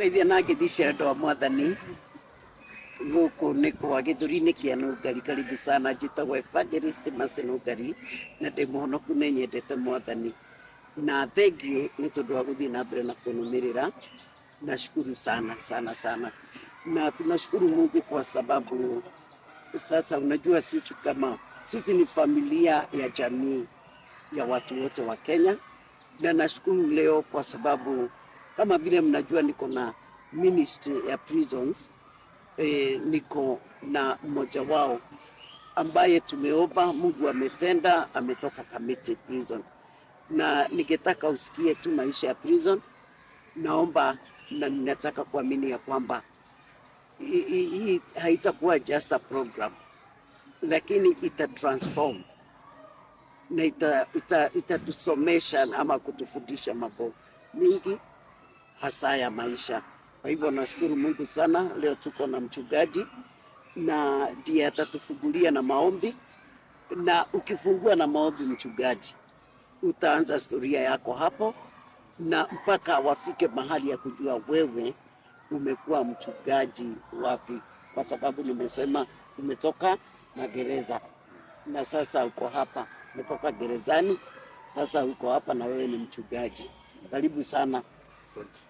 Geithia na ngithicia ndo mwathani guku ni kwa githuri-ini kia Nungari. Karibu sana, njitagwo Evangelist Mercy Nungari na ndi muhonoku, ni nyendete mwathani na thank you ni tondu wa guthii na mbere na kunumirira. Nashukuru sana sana sana, na tunashukuru Mungu kwa sababu sasa unajua sisi ni familia ya jamii ya watu wote wa Kenya, na nashukuru leo kwa sababu kama vile mnajua niko na ministry ya prisons. Niko na mmoja wao ambaye tumeomba, Mungu ametenda, ametoka Kamiti prison, na ningetaka usikie tu maisha ya prison. Naomba na ninataka kuamini ya kwamba hii haitakuwa just a program, lakini transform na itatusomesha ama kutufundisha mambo mingi hasa ya maisha. Kwa hivyo nashukuru Mungu sana. Leo tuko na mchungaji na ndiye atatufungulia na maombi, na ukifungua na maombi mchungaji, utaanza historia yako hapo na mpaka wafike mahali ya kujua wewe umekuwa mchungaji wapi, kwa sababu nimesema umetoka magereza na sasa uko hapa. Umetoka gerezani, sasa uko hapa na wewe ni mchungaji. Karibu sana. Asante.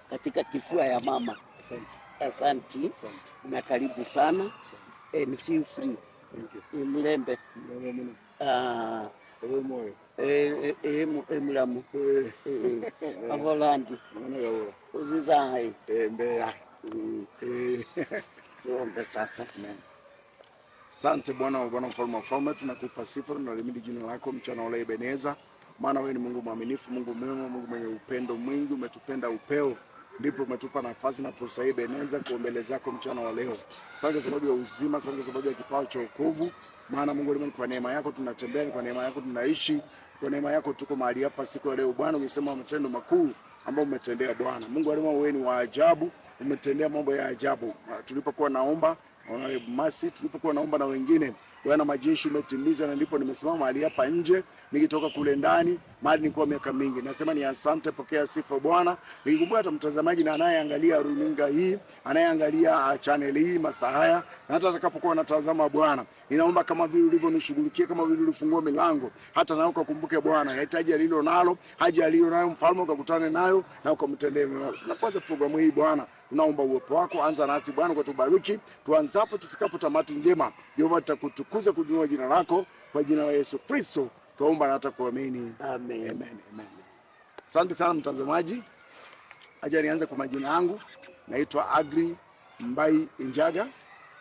Katika kifua ya mama. Asante. Asante. Na karibu sana. Asante. And feel free. Thank you. Mlembe. Moyo. Mlamu. Avolandi. Uzizai. Mbeya. Tuombe sasa. Asante Bwana mfalme wa falme, tunakupa sifa na kuhimidi jina lako mchana wa leo Ebeneza, maana wewe ni Mungu mwaminifu, Mungu mwema, Mungu mwenye upendo mwingi. Umetupenda upeo, ndipo umetupa nafasi na fursa hii Ebeneza kwa mbele zako mchana wa leo. Asante kwa sababu ya uzima, asante kwa sababu ya kipawa cha wokovu, maana Mungu ni kwa neema yako tunatembea, kwa neema yako tunaishi, kwa neema yako tuko mahali hapa siku ya leo. Bwana, ukisema matendo makuu ambayo umetendea Bwana Mungu alima, wewe ni wa ajabu, umetendea mambo ya ajabu. Tulipokuwa naomba Masi, tulipokuwa naomba na wengine, Bwana majeshi umetimiza, na ndipo nimesimama mahali hapa nje nikitoka kule ndani mahali nilikuwa miaka mingi. Nasema ni asante, pokea sifa Bwana. Nikikumbuka hata mtazamaji na anayeangalia runinga hii, anayeangalia channel hii masaa haya, na hata atakapokuwa anatazama Bwana, ninaomba kama vile ulivyonishughulikia, kama vile ulifungua milango, hata nao ukakumbuke Bwana yahitaji alilo nalo, haja aliyo nayo mfalme, ukakutane nayo na ukamtendee mema. Na kwanza programu hii Bwana, tunaomba uwepo wako, anza nasi Bwana, kwa tubariki tuanzapo tufikapo tamati njema. Yehova, tutakutukuza kuinua jina lako, kwa jina la Yesu Kristo tuomba na hata kuamini. Amen. Amen. Amen. Asante sana mtazamaji. Acha nianze kwa majina yangu. Naitwa Agri Mbai Njaga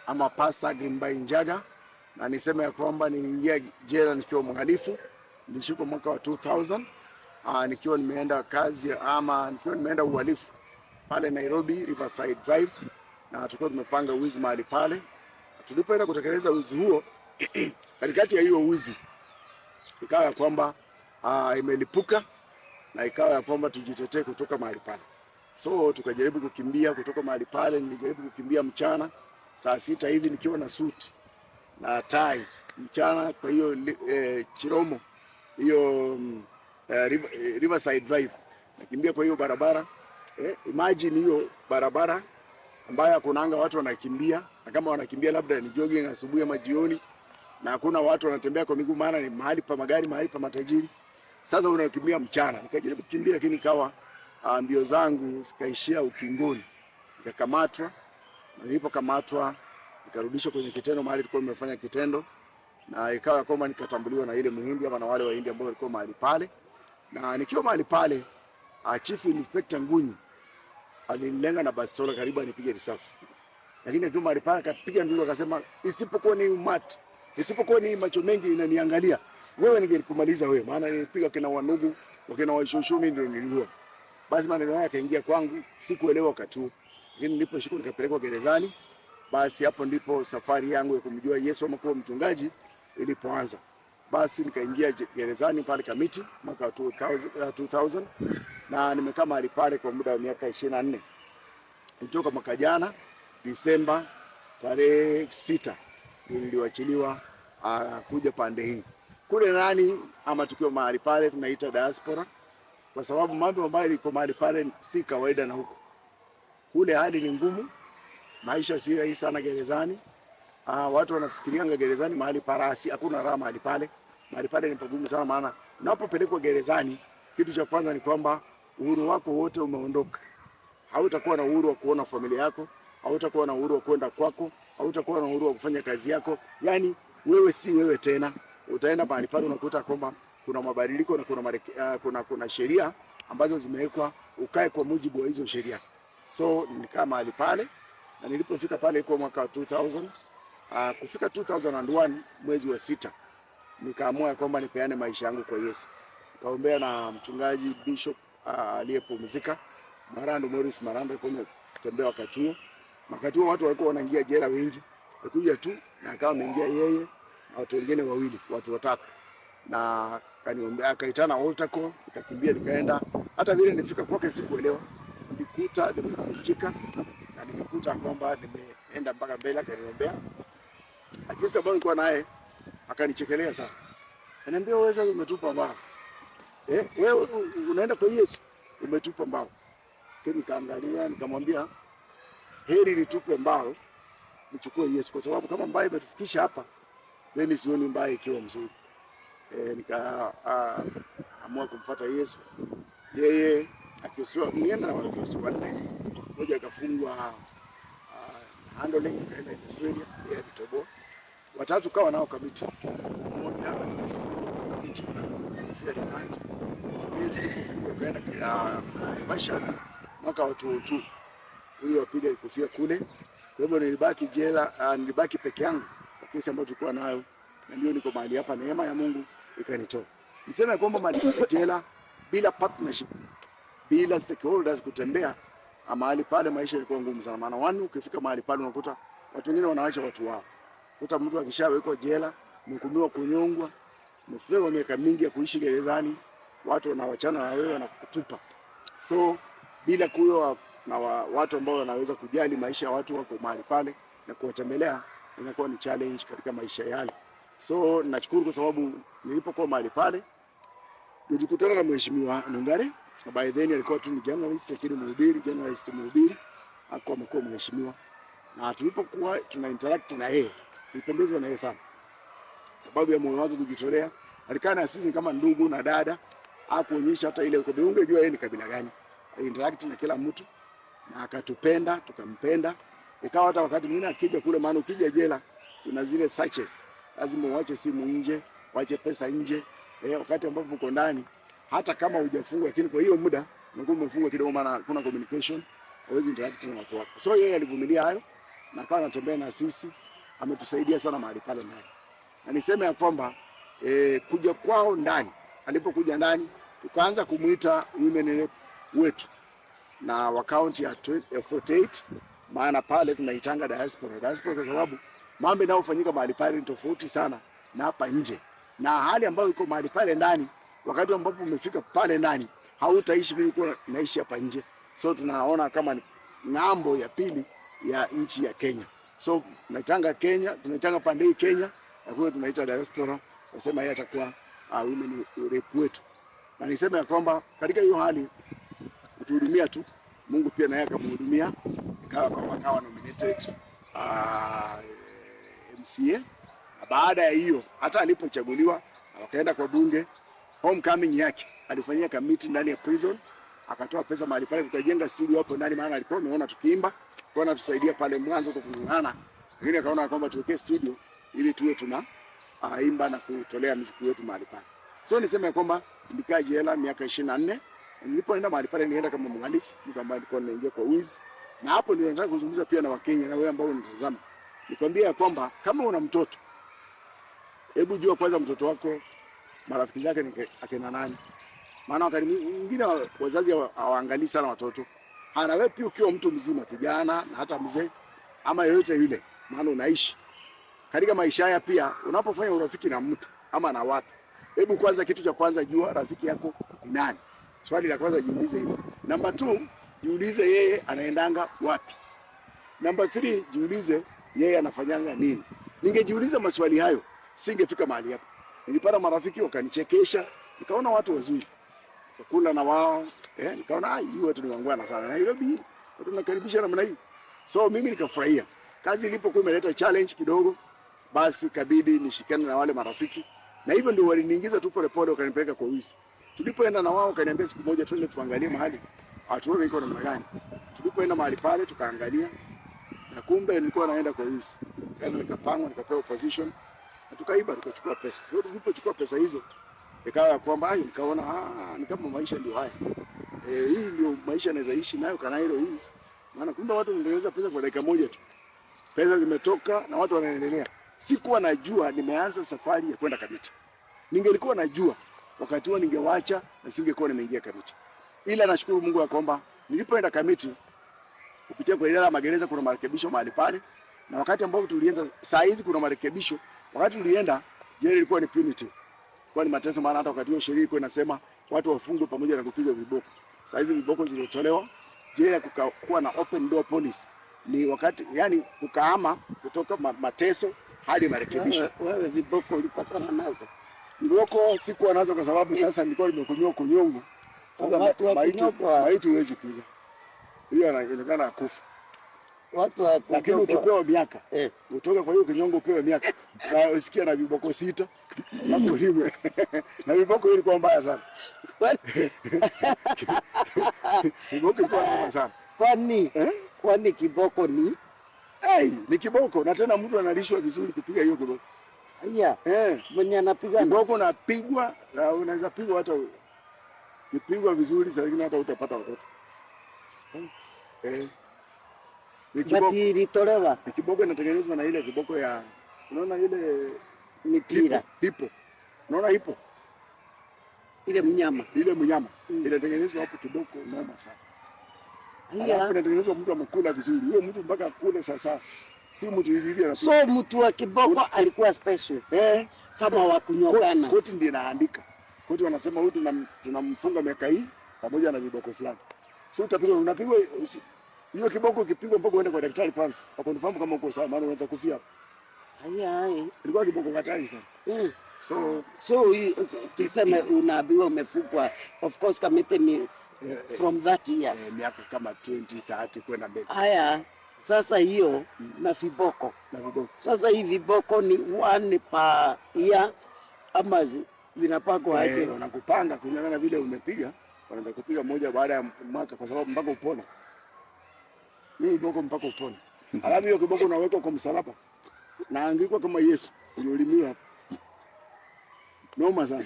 ama Pastor Agri Mbai Njaga, na niseme ya kwamba niliingia jela nikiwa mhalifu. Nilishikwa mwaka wa 2000 nikiwa nimeenda kazi ama nikiwa nimeenda uhalifu pale Nairobi Riverside Drive, na tulikuwa tumepanga wizi mahali pale. Tulipoenda kutekeleza wizi huo katikati ya hiyo wizi ikawa ya kwamba imelipuka, na ikawa ya kwamba tujitetee kutoka mahali pale. So tukajaribu kukimbia kutoka mahali pale. Nilijaribu kukimbia mchana saa 6 hivi nikiwa na suti na tai mchana, kwa hiyo Chiromo hiyo Riverside Drive, nakimbia kwa hiyo barabara. Imagine hiyo barabara ambayo hakunanga watu wanakimbia, na kama wanakimbia labda ni jogging asubuhi ama jioni, na hakuna watu wanatembea kwa miguu, maana ni mahali pa magari, mahali pa matajiri. Sasa unakimbia mchana. Nikajaribu kukimbia, lakini ikawa mbio zangu zikaishia ukingoni, nikakamatwa. Nilipokamatwa nikarudishwa kwenye kitendo mahali tulikuwa tumefanya kitendo, na ikawa kama nikatambuliwa na ile Muhindi ama na wale Wahindi ambao walikuwa mahali pale. Na nikiwa mahali pale, Chief Inspector Ngunyi alinilenga na bastola karibu anipige risasi, lakini akiwa mahali pale akapiga nduru akasema, isipokuwa ni umati, isipokuwa ni macho mengi inaniangalia, wewe ningekumaliza wewe, maana nilipiga kina wanugu wakina washushumi ndio niliua. Basi maneno haya yakaingia kwangu, sikuelewa wakati huo, lakini niliposhikwa nikapelekwa gerezani. Basi hapo ndipo safari yangu ya kumjua Yesu ama kuwa mchungaji ilipoanza. Basi nikaingia gerezani pale Kamiti mwaka wa 2000 na nimekaa mahali pale kwa muda wa miaka 24. Kutoka mwaka jana Disemba tarehe 6 niliwachiliwa kuja pande hii. Kule nani ama tukiwa mahali pale tunaita diaspora, kwa sababu mambo ambayo liko mahali pale si kawaida na huko. kule hali ni ngumu, maisha si rahisi sana gerezani. Watu wanafikirianga gerezani mahali parasi, hakuna raha mahali pale. Mahali pale ni pagumu sana, maana unapopelekwa gerezani, kitu cha kwanza ni kwamba uhuru wako wote umeondoka. Hautakuwa na uhuru wa kuona familia yako, hautakuwa na uhuru wa kwenda kwako, hautakuwa na uhuru wa kufanya kazi yako. Yani wewe si wewe tena. Utaenda mahali pale unakuta kwamba kuna mabadiliko na kuna sheria ambazo zimewekwa, ukae kwa mujibu wa hizo sheria. So nilikaa mahali pale, na nilipofika pale iko mwaka 2000. Kufika 2001 mwezi wa 6 nikaamua kwamba nipeane maisha yangu kwa Yesu. Nikaombea na mchungaji Bishop aliyepumzika Marando Morris Marando, kwa kutembea wakati huo. Wakati huo watu walikuwa wanaingia jela wengi. Alikuja tu na akawa ameingia yeye na watu wengine wawili, watu watatu. Na kaniombea, akaitana altar call, nikakimbia nikaenda. Hata vile nilifika kwake sikuelewa. Nilikuta nimevunjika na nimekuta kwamba nimeenda mpaka mbele, akaniombea. Akisa bwana nilikuwa naye akanichekelea sana. Ananiambia wewe sasa umetupa mbao. Wewe unaenda kwa Yesu, umetupa mbao. Nikaangalia nikamwambia heri nitupe mbao nichukue Yesu, kwa sababu kama mbao imetufikisha hapa, mimi sioni mbao ikiwa mzuri. Nikaamua kumfuata Yesu. Yeye akisema nienda na watu wanne, mmoja akafungwa handling kaenda Australia, yeye alitoboa. Watatu kawa nao kamiti. Mmoja kamiti kufia rimandi. Yeye tulipofungwa kaenda Basha mwaka wa 2002. Huyo wa pili alikufia kule. Kwa hivyo nilibaki jela, nilibaki peke yangu kwa kesi ambayo tulikuwa nayo. Na ndio niko mahali hapa, neema ya Mungu ikanitoa. Niseme kwamba mahali jela bila partnership, bila stakeholders kutembea mahali pale, maisha yalikuwa ngumu sana. Maana ukifika mahali pale unakuta watu wengine wanaacha watu wao. Kuta mtu akishawekwa jela, mhukumiwa kunyongwa, mfungwa miaka mingi ya kuishi gerezani, watu wanawachana na wewe na kukutupa. So bila kuwa na watu ambao wanaweza kujali maisha ya watu wako mahali pale na kuwatembelea, inakuwa ni challenge katika maisha yale. So nashukuru kwa sababu nilipokuwa mahali pale nilikutana na Mheshimiwa Nungare. By then alikuwa tu ni journalist, lakini mhubiri hakuwa amekuwa mheshimiwa. Na tulipokuwa tuna interact na yeye, nilipendezwa na yeye sana, sababu ya moyo wake kujitolea. Alikaa na sisi kama ndugu na dada, hakuonyesha hata ile ukabila. Ungejua yeye ni kabila gani, interact na kila mtu na akatupenda, tukampenda. Ikawa hata wakati mwingine akija kule, maana ukija jela kuna zile searches, lazima uache simu nje, uache pesa nje. Wakati ambapo uko ndani, hata kama hujafungwa, lakini kwa hiyo muda unakuwa umefungwa kidogo, maana kuna communication, hauwezi interact na watu wako. So yeye alivumilia hayo na akawa anatembea na sisi, ametusaidia sana mahali pale ndani. Na niseme ya kwamba kuja kwao ndani, alipokuja ndani tukaanza kumuita women rep wetu na wa county ya 48, maana pale tunaitanga diaspora kwa sababu mambo yanayofanyika mahali pale ni tofauti sana na hapa nje. Na hali ambayo iko mahali pale ndani, wakati ambapo umefika pale ndani, hautaishi vile uko naishi hapa nje. So tunaona kama ni ng'ambo ya pili ya nchi ya Kenya. So tunaitanga Kenya, tunaitanga pande hii Kenya, na kwa tunaita diaspora. Nasema yeye atakuwa women rep wetu. Na niseme ya kwamba katika hiyo hali kutuhudumia tu, Mungu pia naye akamhudumia, akawa nominated MCA. Na baada ya hiyo, hata alipochaguliwa akaenda kwa bunge, homecoming yake alifanyia kamiti ndani ya prison, akatoa pesa mahali pale, tukajenga studio hapo ndani, maana alikuwa ameona tukiimba, kwa na tusaidia pale mwanzo kwa kung'ang'ana, lakini akaona kwamba tuweke studio ili tuwe tuna imba na kutolea muziki wetu mahali pale. So niseme kwamba nilikaa jela miaka 24. Nilipoenda mahali pale nienda kama mhalifu, mtu ambaye alikuwa anaingia kwa wizi. Na hapo ndio nataka kuzungumza pia na Wakenya na wewe ambao unatazama. Nikwambia kwamba kama una mtoto, hebu jua kwanza mtoto wako marafiki zake ni akina nani. Maana wakati mwingine wazazi hawaangalii sana watoto. Hana wewe pia ukiwa mtu mzima, kijana na hata mzee ama yoyote yule, maana unaishi katika maisha haya pia, unapofanya urafiki na mtu ama na watu, hebu kwanza kitu cha kwanza jua rafiki yako ni nani. Swali la kwanza jiulize hilo. Number 2, jiulize yeye anaendanga wapi. Number 3, jiulize yeye anafanyanga nini. Ningejiuliza maswali hayo, singefika mahali hapa. Nilipata marafiki wakanichekesha, nikaona watu wazuri, kukula na wao, nikaona hii watu ni wangwana sana. Nairobi watu nakaribisha namna hii. So mimi nikafurahia. Kazi ilipokuwa imeleta challenge kidogo, basi kabidi nishikane na wale marafiki. Na hivyo ndio waliniingiza tu pole pole wakanipeleka kwa wizi. Tulipoenda na wao kaniambia siku moja twende tuangalie mahali. Tuone iko namna gani. Tulipoenda mahali pale tukaangalia na kumbe nilikuwa naenda kwa wizi. Yaani nikapangwa nikapewa position na tukaiba tukachukua pesa. So tulipochukua pesa hizo ikawa kwamba nikaona ni kama maisha ndio haya. Hii ndio maisha naweza ishi nayo kana hilo hii. Maana kumbe watu wanaendeleza pesa kwa dakika moja tu. Pesa zimetoka na watu wanaendelea. Sikuwa najua nimeanza safari ya kwenda Kamiti. Ningelikuwa najua wakati huo ningewacha na singekuwa nimeingia Kamiti. Ila nashukuru Mungu ya kwamba nilipoenda Kamiti kupitia kwa idara ya magereza kuna marekebisho mahali pale, na wakati ambapo tulianza saa hizi kuna marekebisho. Wakati tulienda jela ilikuwa ni punitive. Kwa ni mateso, maana hata wakati huo sheria ilikuwa inasema watu wafungwe pamoja na kupiga viboko. Saa hizi viboko zilitolewa, jela kukakuwa na open door policy. Ni wakati yani kukaama kutoka mateso hadi marekebisho. Wewe viboko ulipatana nazo? Viboko sikuwa nazo kwa sababu sasa nilikuwa nimekunywa kunyongo. Sasa maiti huwezi piga. Hiyo inaonekana kufa. Watu wa lakini ukipewa miaka utoke kwa hiyo kinyongo upewe miaka na usikia na viboko 6 na kulimwe na viboko ilikuwa mbaya sana. Viboko ilikuwa mbaya sana. Kwani kiboko ni ni kiboko, na tena mtu analishwa vizuri kupiga hiyo kiboko. Haya. Mwenye anapiga kiboko napigwa, na unaweza pigwa hata kipigwa vizuri sasa hivi hata utapata watoto. Bati ilitolewa. Kiboko inatengenezwa na ile kiboko ya unaona ile mipira. Hipo. Unaona hipo? Ile mnyama inatengenezwa hapo kiboko noma sana. Alafu inatengenezwa mtu amekula vizuri. Huyo mtu mpaka akule sasa. Si mtu hivi hivi anapiga. So mtu wa kiboko alikuwa special. Kama wa kunyogana. Koti ndio inaandika. Koti wanasema huyu tunamfunga miaka hii pamoja na viboko fulani. So utapigwa unapigwa hiyo kiboko kipigwa mpaka uende kwa daktari kwanza. Hapo nifahamu kama uko sawa, maana unaweza kufia. Ilikuwa kiboko hatari sana. So tuseme unaambiwa umefungwa. Of course Kamiti ni from that years. Miaka kama 20, 30 kwenda mbele. Sasa hiyo na viboko. Sasa hii viboko ni 1 per year ama zinapakwa aje? Wanakupanga kulingana na vile umepiga. Wanaanza kupiga moja baada ya mwaka kwa sababu mpaka upone. Hiyo kiboko mpaka upone. Alafu hiyo kiboko unawekwa kwa msalaba. Naandikwa kama Yesu ulimiwa. Noma sana.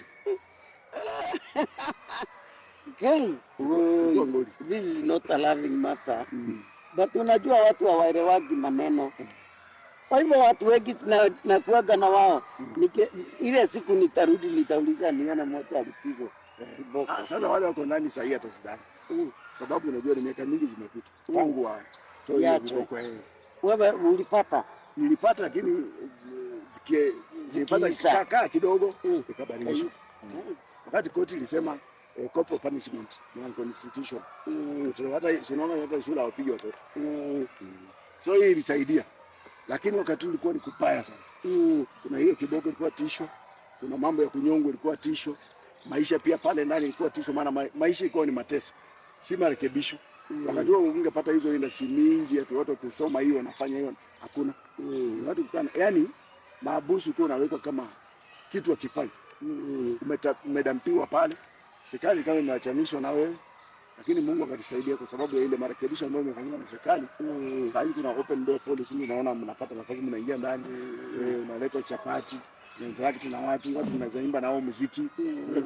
This is not a loving matter. But unajua watu hawaelewagi maneno. Kwa hivyo watu wengi tunakuaga na wao. Ile siku nitarudi nitauliza nione mmoja alipigwa kiboko. Sasa wale wako ndani sahihi hata sidani. Sababu unajua ni miaka mingi zimepita. Tangu wa kiboko wewe ulipata? Nilipata lakini zikipata kidogo ikabadilishwa. Wakati koti ilisema corporal punishment ni constitution. Hata unaona hata shule hawapigi watoto. So hii ilisaidia. Lakini wakati ulikuwa ni kupaya sana. Kuna hiyo kiboko ilikuwa tisho. Kuna mambo ya kunyongo ilikuwa tisho. Maisha pia pale ndani ilikuwa tisho, maana maisha ilikuwa ni mateso. Si marekebisho. Wakati huo ungepata hizo industry mingi ya watu wakisoma hiyo wanafanya hiyo hakuna. Watu kana yani maabusu tu unawekwa kama kitu akifanya. Umedampiwa pale. Serikali kama imeachanishwa na wewe. Lakini Mungu akatusaidia kwa sababu ya ile marekebisho ambayo imefanywa na serikali. Sasa hivi kuna open door policy, unaona mnapata nafasi mnaingia ndani, unaleta chapati, interact na watu mnaweza imba nao muziki.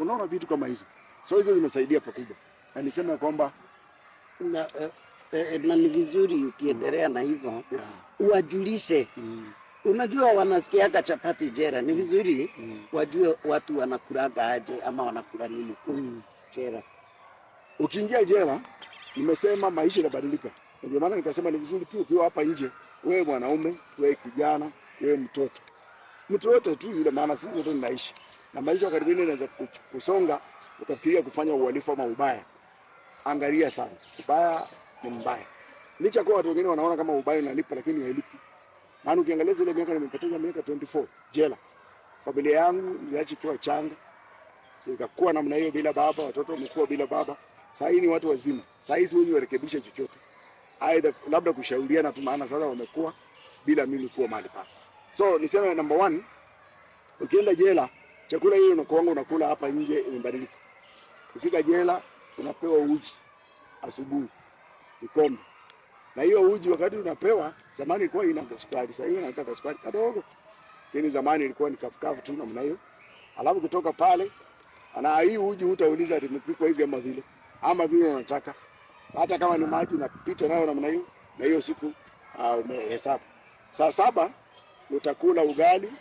Unaona vitu kama hizo. So hizo zimesaidia pakubwa. Na nisema kwamba na ni vizuri ukiendelea na hivyo uwajulishe. Unajua wanasikiaga chapati jera, ni vizuri wajue watu wanakulaga aje ama wanakula nini jera. Ukiingia jela, nimesema maisha yanabadilika. Ndio maana nikasema ni vizuri pia ukiwa hapa nje, wewe mwanaume, wewe kijana, wewe mtoto. Mtu yote tu yule, maana sisi wote tunaishi. Na maisha karibuni inaweza kusonga, ukafikiria kufanya uhalifu ama ubaya. Angalia sana. Ubaya ni mbaya. Licha kwa watu wengine wanaona kama ubaya unalipa lakini hailipi. Maana ukiangalia zile miaka nimepoteza miaka 24 jela. Familia yangu niliacha kiwa changa. Nikakuwa namna hiyo bila baba, watoto wamekuwa bila baba. Sasa hivi ni watu wazima. Sasa hizi wewe warekebisha chochote. aidha labda kushauriana tu, maana sasa wamekuwa bila mimi kuwa mahali pale. So niseme number one, ukienda jela chakula hiyo unakula hapa nje imebadilika. Ukifika jela unapewa uji asubuhi kikombe. Na hiyo uji wakati unapewa, zamani ilikuwa ina sukari, sasa hiyo inataka sukari kidogo. Lakini zamani ilikuwa ni kafukafu tu namna hiyo. Alafu kutoka pale ana hii uji utauliza imepikwa hivi ama vile unataka. Hata kama ni maji unapita nayo namna hiyo, na hiyo siku umehesabu. Saa 7 utakula ugali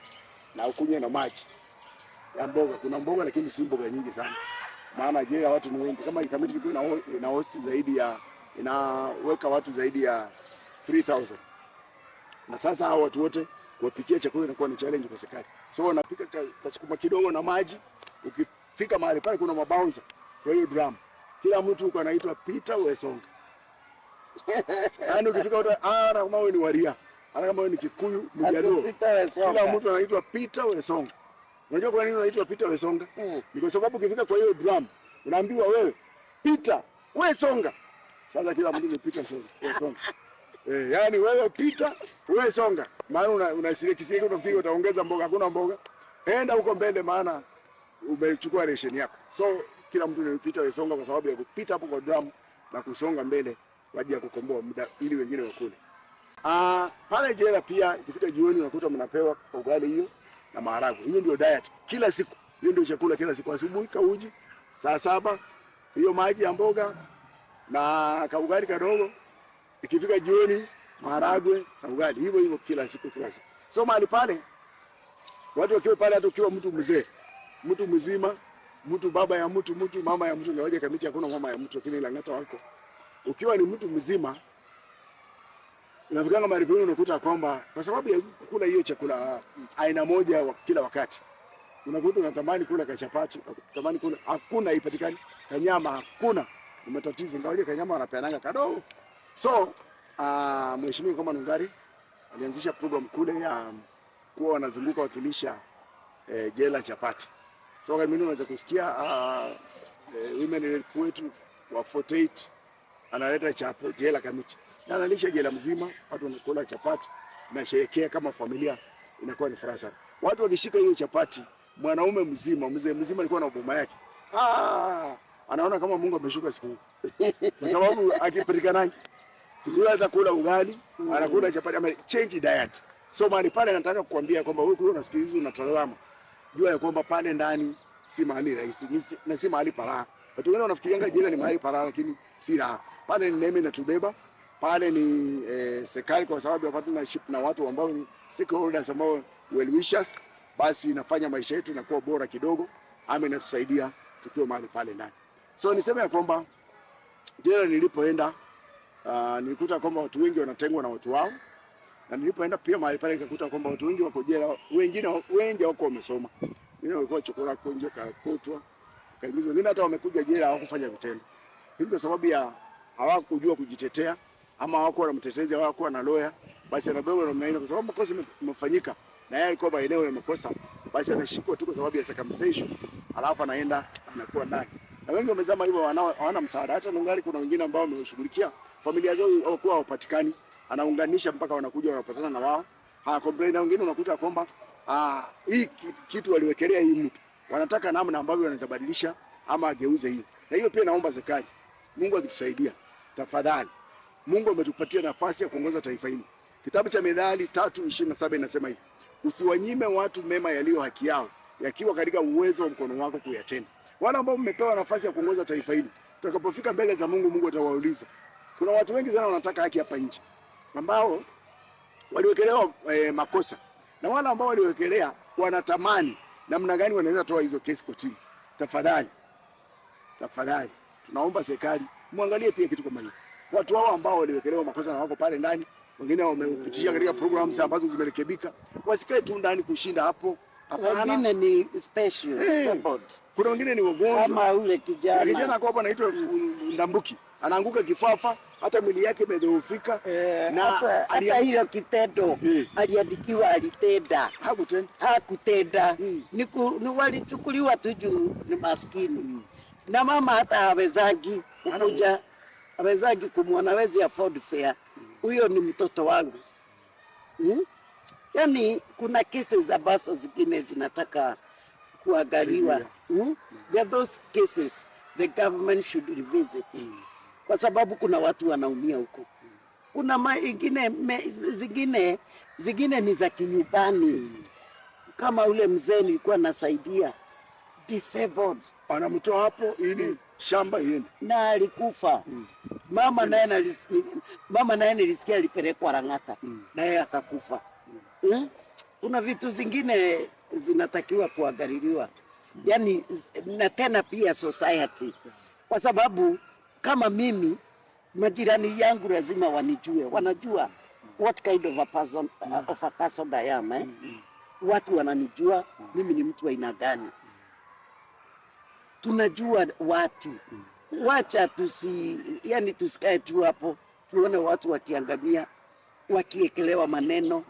na ukunywe na maji ya mboga. Kuna mboga lakini si mboga nyingi sana. Maana je, watu ni wengi. Kama ikamiti ina host zaidi ya inaweka watu zaidi ya 3000. Na sasa hao watu wote kuwapikia chakula inakuwa ni challenge kwa serikali. So wanapika kwa siku kidogo na maji. Ukifika mahali pale kuna mabounce kwa hiyo drum. Kila mtu uko anaitwa Peter Wesonga. Yaani ukifika watu kama wewe ni Waria, hata kama wewe ni Kikuyu, Mjaluo, kila mtu anaitwa Peter Wesonga. Unajua kwa nini anaitwa Peter Wesonga? Ni kwa sababu ukifika kwa hiyo drum unaambiwa wewe Peter Wesonga. Sasa kila mtu ni Peter Wesonga. Yaani wewe Peter Wesonga. Maana unasikia unafikiri utaongeza mboga, hakuna mboga. Enda huko mbele maana umechukua ration yako. So kila mtu ni Peter Wesonga kwa sababu ya kupita hapo kwa drum na kusonga mbele kwa ajili ya kukomboa muda ili wengine wakule. Pale jela pia ikifika jioni unakuta mnapewa ugali hiyo na maharagwe. Hiyo ndio diet kila siku. Hiyo ndio chakula kila siku. Asubuhi kauji, saa 7 hiyo maji ya mboga na kaugali kadogo. Ikifika jioni maharagwe na ugali. Hivyo kila siku. So mahali pale watu wakiwa pale, hata ukiwa mtu mzee, mtu mzima, mtu baba ya mtu mama ya mtu, ngawaje Kamiti hakuna mama ya mtu, lakini Lang'ata wako. Ukiwa ni mtu mzima unafikanga mahali pale unakuta kwamba kwa sababu ya kula hiyo chakula aina moja kila wakati, unakuta unatamani kula kachapati, unatamani kula, hakuna ipatikani, kanyama hakuna, umetatiza. Ngawaje kanyama wanapeananga kadogo. So mheshimiwa kama Nungari alianzisha program kule ya kuwa wanazunguka wakilisha jela chapati. So wakati mimi unaweza kusikia women wetu wa 48 analeta chapo jela Kamiti. Na analisha jela mzima, watu wanakula chapati na sherekea kama familia, inakuwa ni furaha sana. Watu wakishika hiyo chapati, mwanaume mzima, mzee mzima alikuwa na boma yake. Anaona kama Mungu ameshuka siku. Kwa sababu akipatikana siku hiyo atakula ugali, anakula chapati, ama change diet. So mahali pale nataka kukuambia kwamba wewe unasikiliza unatazama, jua ya kwamba pale ndani si mahali rahisi, na si mahali para. Watu wengine wanafikirianga jela ni mahali para, lakini si raha. Pale ni neema inatubeba. Pale ni serikali kwa sababu ya partnership na watu ambao ni stakeholders ambao well wishers, basi inafanya maisha yetu yanakuwa bora kidogo, ama inatusaidia tukiwa mahali pale ndani. So niseme ya kwamba jela nilipoenda nilikuta kwamba watu wengi wanatengwa na watu wao, na nilipoenda pia mahali pale nikakuta kwamba watu wengi wako jela, wengi wako wamesoma. Wengine walikuwa chokora konje kakotwa, kaingizwa. Wengine hata wamekuja jela hawakufanya vitendo. Hii kwa sababu ya hawakujua kujitetea, ama hawakuwa na mtetezi, hawakuwa na lawyer, basi anabebwa namna hiyo kwa sababu makosa imefanyika na yeye alikuwa maeneo ya makosa, basi anashikwa tu kwa sababu ya circumcision, alafu anaenda anakuwa ndani. Na wengi wamezama hivyo, hawana msaada. Hata Nungari kuna wengine ambao wameshughulikia familia zao hawakuwa hawapatikani, anaunganisha mpaka wanakuja wanapatana na wao. Complain, na wengine unakuta kwamba hii kitu waliwekelea hii mtu, wanataka namna ambavyo wanaweza badilisha ama ageuze hii. Na hiyo pia naomba serikali, Mungu akitusaidia tafadhali. Mungu ametupatia nafasi ya kuongoza taifa hili. Kitabu cha Methali 3:27 inasema hivi: usiwanyime watu mema yaliyo haki yao, yakiwa katika uwezo wa mkono wako kuyatenda. Wale ambao mmepewa nafasi ya kuongoza taifa hili, tutakapofika mbele za Mungu, Mungu atawauliza. Kuna watu wengi sana wanataka haki hapa nje, ambao waliwekelewa makosa, na wale ambao waliwekelea wanatamani namna gani wanaweza toa hizo kesi kotini. Tafadhali tunaomba serikali muangalie pia kitu kama hiyo. Watu hao ambao waliwekelewa makosa na wako pale ndani, wengine wamepitisha katika programs ambazo zimerekebika, wasikae tu ndani kushinda hapo. Wengine ni special support. Kuna wengine ni wagonjwa, kama ule kijana kwa hapa anaitwa Ndambuki, anaanguka kifafa, hata mwili yake imedhoofika, na hata hiyo kitendo aliandikiwa alitenda, hakutenda. Ni walichukuliwa tu juu ni maskini, na mama hata hawezagi kukuja awezagi kumwona, hawezi afford fare, huyo ni mtoto wangu. Yani kuna cases ambazo zingine zinataka kuangaliwa. There are those cases the government should revisit. Kwa sababu kuna watu wanaumia huko. Kuna zingine ni za kinyumbani. Kama ule mzee nilikuwa nasaidia disabled, anamtoa hapo ili shamba iende, na alikufa. Mama naye nilisikia alipelekwa Lang'ata, naye akakufa. Kuna vitu zingine zinatakiwa kuangaliliwa, yani, na tena pia society, kwa sababu kama mimi, majirani yangu lazima wanijue, wanajua what kind of a person I am. Watu wananijua mimi ni mtu wa aina gani, tunajua watu. Wacha tusikae tu hapo tuone watu wakiangamia, wakiekelewa maneno,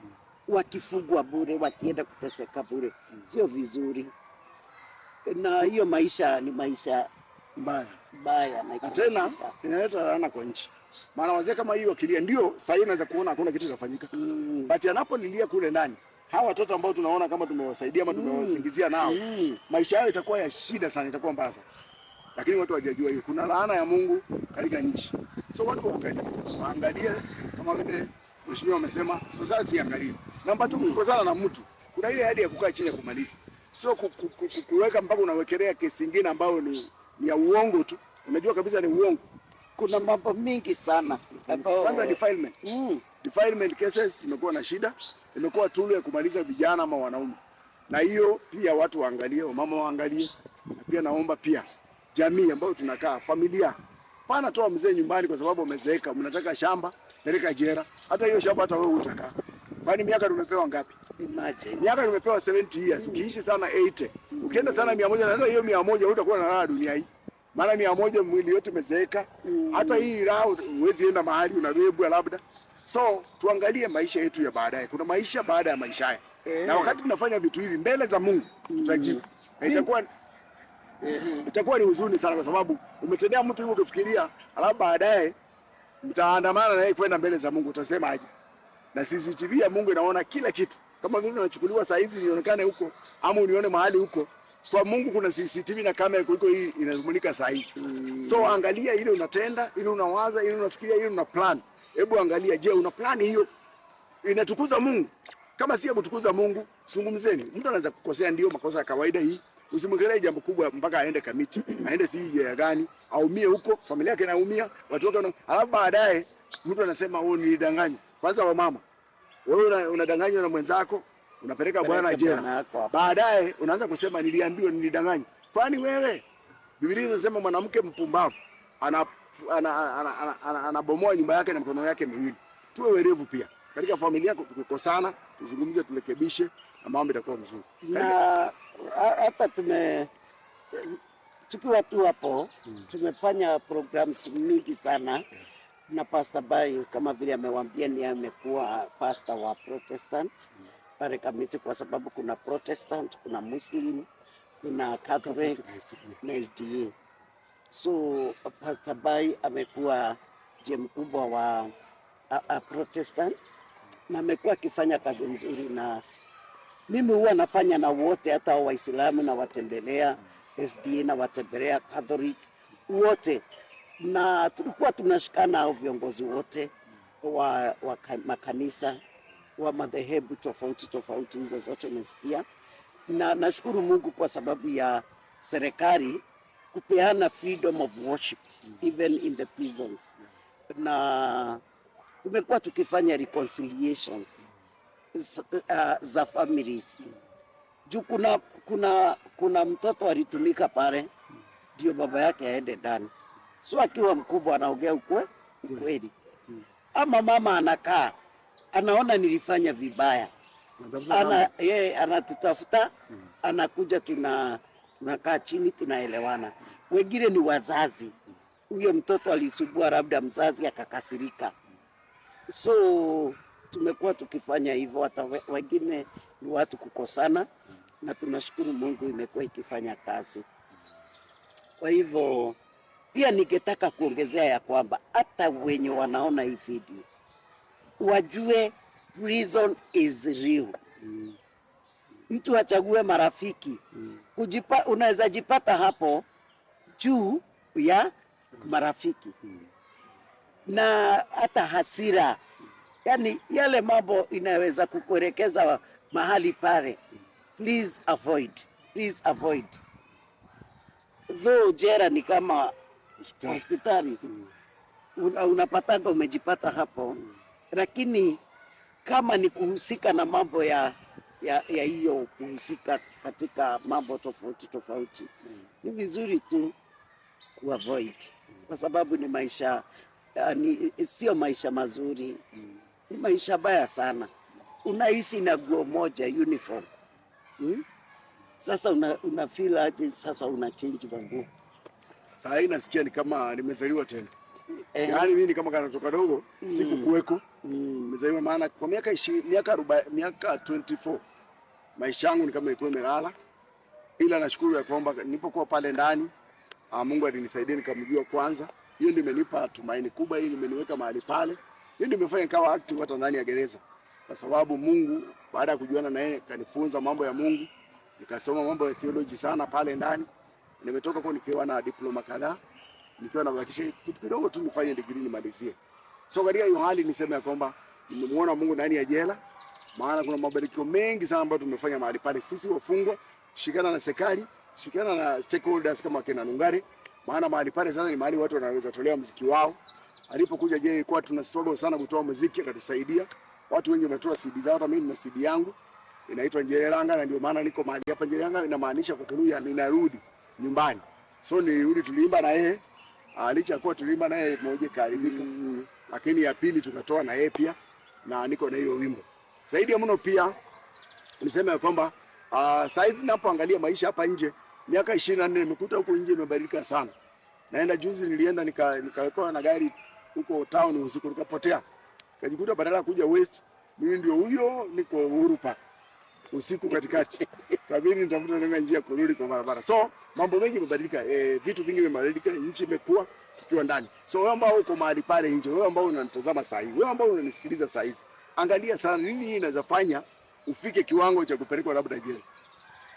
wakifugwa bure, wakienda kuteseka bure. Sio vizuri, na hiyo maisha ni maisha mbaya, na tena inaleta laana kwa nchi. Maana wazee kama hiyo wakilia, ndio sasa hiyo unaweza kuona hakuna kitu kinafanyika, but anapolilia kule ndani, hawa watoto ambao tunaona kama tumewasaidia ama tumewasingizia nao, maisha yao itakuwa ya shida sana, itakuwa mbaya sana. Lakini watu hawajajua hiyo kuna laana ya Mungu katika nchi. So watu waangalie kama vile mheshimiwa amesema, society angalie. Namba 2, kukosana na mtu, kuna ile hadi ya kukaa chini ya kumaliza, sio kuweka mpaka unawekelea kesi nyingine ambayo ni ya uongo tu. Unajua kabisa ni uongo. Kuna mambo mingi sana ambao kwanza defilement. Defilement cases imekuwa na shida, imekuwa tool ya kumaliza vijana ama wanaume. Na hiyo pia watu waangalie, mama waangalie. Na pia naomba pia jamii ambayo tunakaa, familia, pana toa mzee nyumbani kwa sababu umezeeka, mnataka shamba, peleka jera. Hata hiyo shamba hata wewe utakaa. Kwani miaka tumepewa ngapi? Imagine. Miaka tumepewa 70 years. Ukiishi sana 80. Ukienda sana 100, na hata hiyo 100 hutakuwa na raha dunia hii. Maana 100 mwili yote umezeeka. Hata hii raha huwezi enda mahali unabebwa labda. So tuangalie maisha yetu ya baadaye. Kuna maisha baada ya maisha haya. Na wakati tunafanya vitu hivi mbele za Mungu tutajibu. Itakuwa ni huzuni sana kwa sababu umetendea mtu hivyo ukifikiria, alafu baadaye mtaandamana na yeye kwenda mbele za Mungu, utasema aje? Na CCTV ya Mungu inaona kila kitu. Kama vile unachukuliwa saa hizi nionekane huko ama unione mahali huko, kwa Mungu kuna CCTV na kamera kuliko hii inamulika saa hii. So angalia ile unatenda, ile unawaza, ile unafikiria, ile una plan. Hebu angalia, je, una plan hiyo inatukuza Mungu? Kama si ya kutukuza Mungu, zungumzeni. Mtu anaweza kukosea, ndio makosa ya kawaida hii. Usimwekelee jambo kubwa mpaka aende kamiti, aende sijui ya gani, aumie huko, familia yake inaumia, watu wake alafu baadaye mtu anasema wewe nilidanganywa. Kwanza wa mama, wewe unadanganywa na mwenzako, unapeleka bwana jela. Baadaye unaanza kusema niliambiwa, nilidanganywa. Kwani wewe, Biblia inasema mwanamke mpumbavu anabomoa nyumba yake na mikono yake miwili. Tuwe werevu pia. Katika familia yako tukikosana, tuzungumze, tulekebishe na mambo yatakuwa mzuri. Na hata tukiwa tu hapo tumefanya programs mingi sana na Pastor Bayo, kama vile amewaambia, ni amekuwa pastor wa Protestant pale Kamiti, kwa sababu kuna Protestant, kuna Muslim, kuna Catholic na SDA. So Pastor Bayo amekuwa je mkubwa wa Protestant na amekuwa akifanya kazi nzuri, na mimi huwa nafanya na wote, hata Waislamu na watembelea, SDA na watembelea, Catholic wote, na tulikuwa tunashikana au viongozi wote wa makanisa wa madhehebu tofauti hizo zote umesikia. Na nashukuru Mungu kwa sababu ya serikali kupeana freedom of worship even in the prisons, na tumekuwa tukifanya reconciliations za families. Juu kuna mtoto alitumika pale ndio baba yake aende ndani, so akiwa mkubwa anaongea ukweli, ama mama anakaa anaona nilifanya vibaya, yeye anatutafuta, anakuja, tunakaa chini, tunaelewana. Wengine ni wazazi, huyo mtoto alisubua, labda mzazi akakasirika, so tumekuwa tukifanya hivyo. Hata wengine ni watu kukosana, na tunashukuru Mungu imekuwa ikifanya kazi. Kwa hivyo Pia ningetaka kuongezea ya kwamba hata wenye wanaona hii video wajue prison is real. Mtu achague marafiki. Unaweza jipata hapo juu ya marafiki na hata hasira, yani yale mambo inaweza kukuelekeza mahali pale. Please avoid. Though jela ni kama hospitali, unapatanga umejipata hapo, lakini kama ni kuhusika na mambo ya hiyo kuhusika katika mambo tofauti, ni vizuri tu kuavoid, kwa sababu ni maisha sio maisha mazuri, ni maisha baya sana. Unaishi na nguo moja uniform, sasa una feel aje? Sasa una change nguo. Saa hii nasikia ni kama nimezaliwa tena. Yaani mimi ni kama kanatoka dogo, siku kuweko. Nimezaliwa maana kwa miaka 24 maisha yangu ni kama ilikuwa imelala. Ila nashukuru ya kwamba nilipokuwa pale ndani, Mungu alinisaidia nikamjua kwanza. Hiyo ndio imenipa tumaini kubwa, hii imeniweka mahali pale. Hiyo ndio imefanya nikawa active hata ndani ya gereza. Kwa sababu Mungu baada ya kujuana na yeye kanifunza mambo ya Mungu. Nikasoma mambo ya theology sana pale ndani. Nimetoka kwa nikiwa na diploma kadhaa, nikiwa nabakisha kitu kidogo tu nifanye degree nimalizie. So katika hiyo hali niseme ya kwamba nimemuona Mungu ndani ya jela, maana kuna mabadiliko mengi sana ambayo tumefanya mahali pale sisi wafungwa, shikana na serikali, shikana na stakeholders kama kina Nungare, maana mahali pale sasa ni mahali watu wanaweza tolea muziki wao. Alipokuja jela ilikuwa tuna struggle sana kutoa muziki, akatusaidia. Watu wengi wametoa CD zao, hata mimi nina CD yangu inaitwa Njerelanga, na ndio maana niko mahali hapa. Njerelanga inamaanisha kwa Kiluya ninarudi nyumbani. So nilirudi, tuliimba na yeye. Licha kwa tuliimba na yeye moja karibika. Lakini ya pili tukatoa na yeye pia, na niko na hiyo wimbo. Zaidi ya mno pia niseme ya kwamba saizi ninapoangalia maisha hapa nje, miaka 24 nimekuta huko nje imebadilika sana. Naenda juzi nilienda nikawekwa na gari huko town usiku nikapotea. Nikajikuta badala ya kuja West, mimi ndio huyo niko Uhuru Park usiku katikati. Kabidi nitafuta nanga njia kurudi kwa barabara. So mambo mengi yamebadilika, vitu vingi vimebadilika, nchi imekuwa tukiwa ndani. So wewe ambao uko mahali pale nje, wewe ambao unanitazama saa hii, wewe ambao unanisikiliza saa hizi, angalia sana nini inaweza fanya ufike kiwango cha kupelekwa labda jela.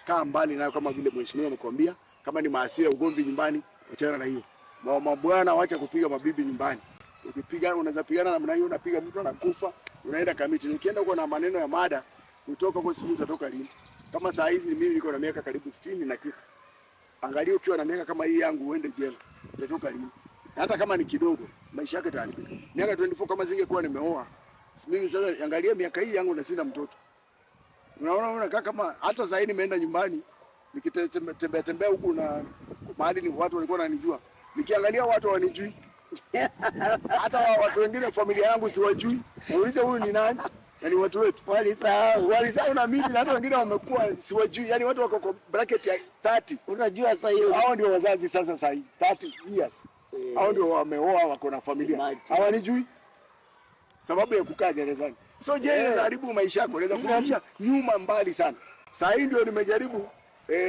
Kaa mbali nayo, kama vile mheshimiwa amekwambia, kama ni maasira ugomvi nyumbani, achana na hiyo. Mabwana waacha kupiga mabibi nyumbani. Ukipigana unaweza pigana namna hiyo, unapiga mtu anakufa, unaenda kamiti. Ukienda huko na maneno ya mada, kutoka kwa sisi utatoka lini? Kama saa hizi mimi niko na miaka karibu 60 na kitu. Angalia ukiwa na miaka kama hii yangu uende jela, utatoka lini? Hata kama ni kidogo, maisha yako yataharibika. Miaka 24 kama zingekuwa nimeoa, mimi sasa angalia miaka hii yangu na sina mtoto. Unaona kama hata saa hii nimeenda nyumbani, nikitembea huku na mahali ni watu walikuwa wananijua. Nikiangalia watu hawanijui. Hata watu wengine familia yangu siwajui. Nauliza huyu ni nani? Na ni watu wetu. Walisahau na mimi, na hata wengine wamekuwa siwajui. Yaani watu wako kwa bracket ya 30. Unajua sasa hiyo. Hao ndio wazazi sasa saa hii 30 years. Hao ndio wameoa, wako na familia. Hawanijui. Sababu ya kukaa gerezani. So jela inaharibu maisha yako, inaweza kurudisha nyuma mbali sana. Saa hii ndio nimejaribu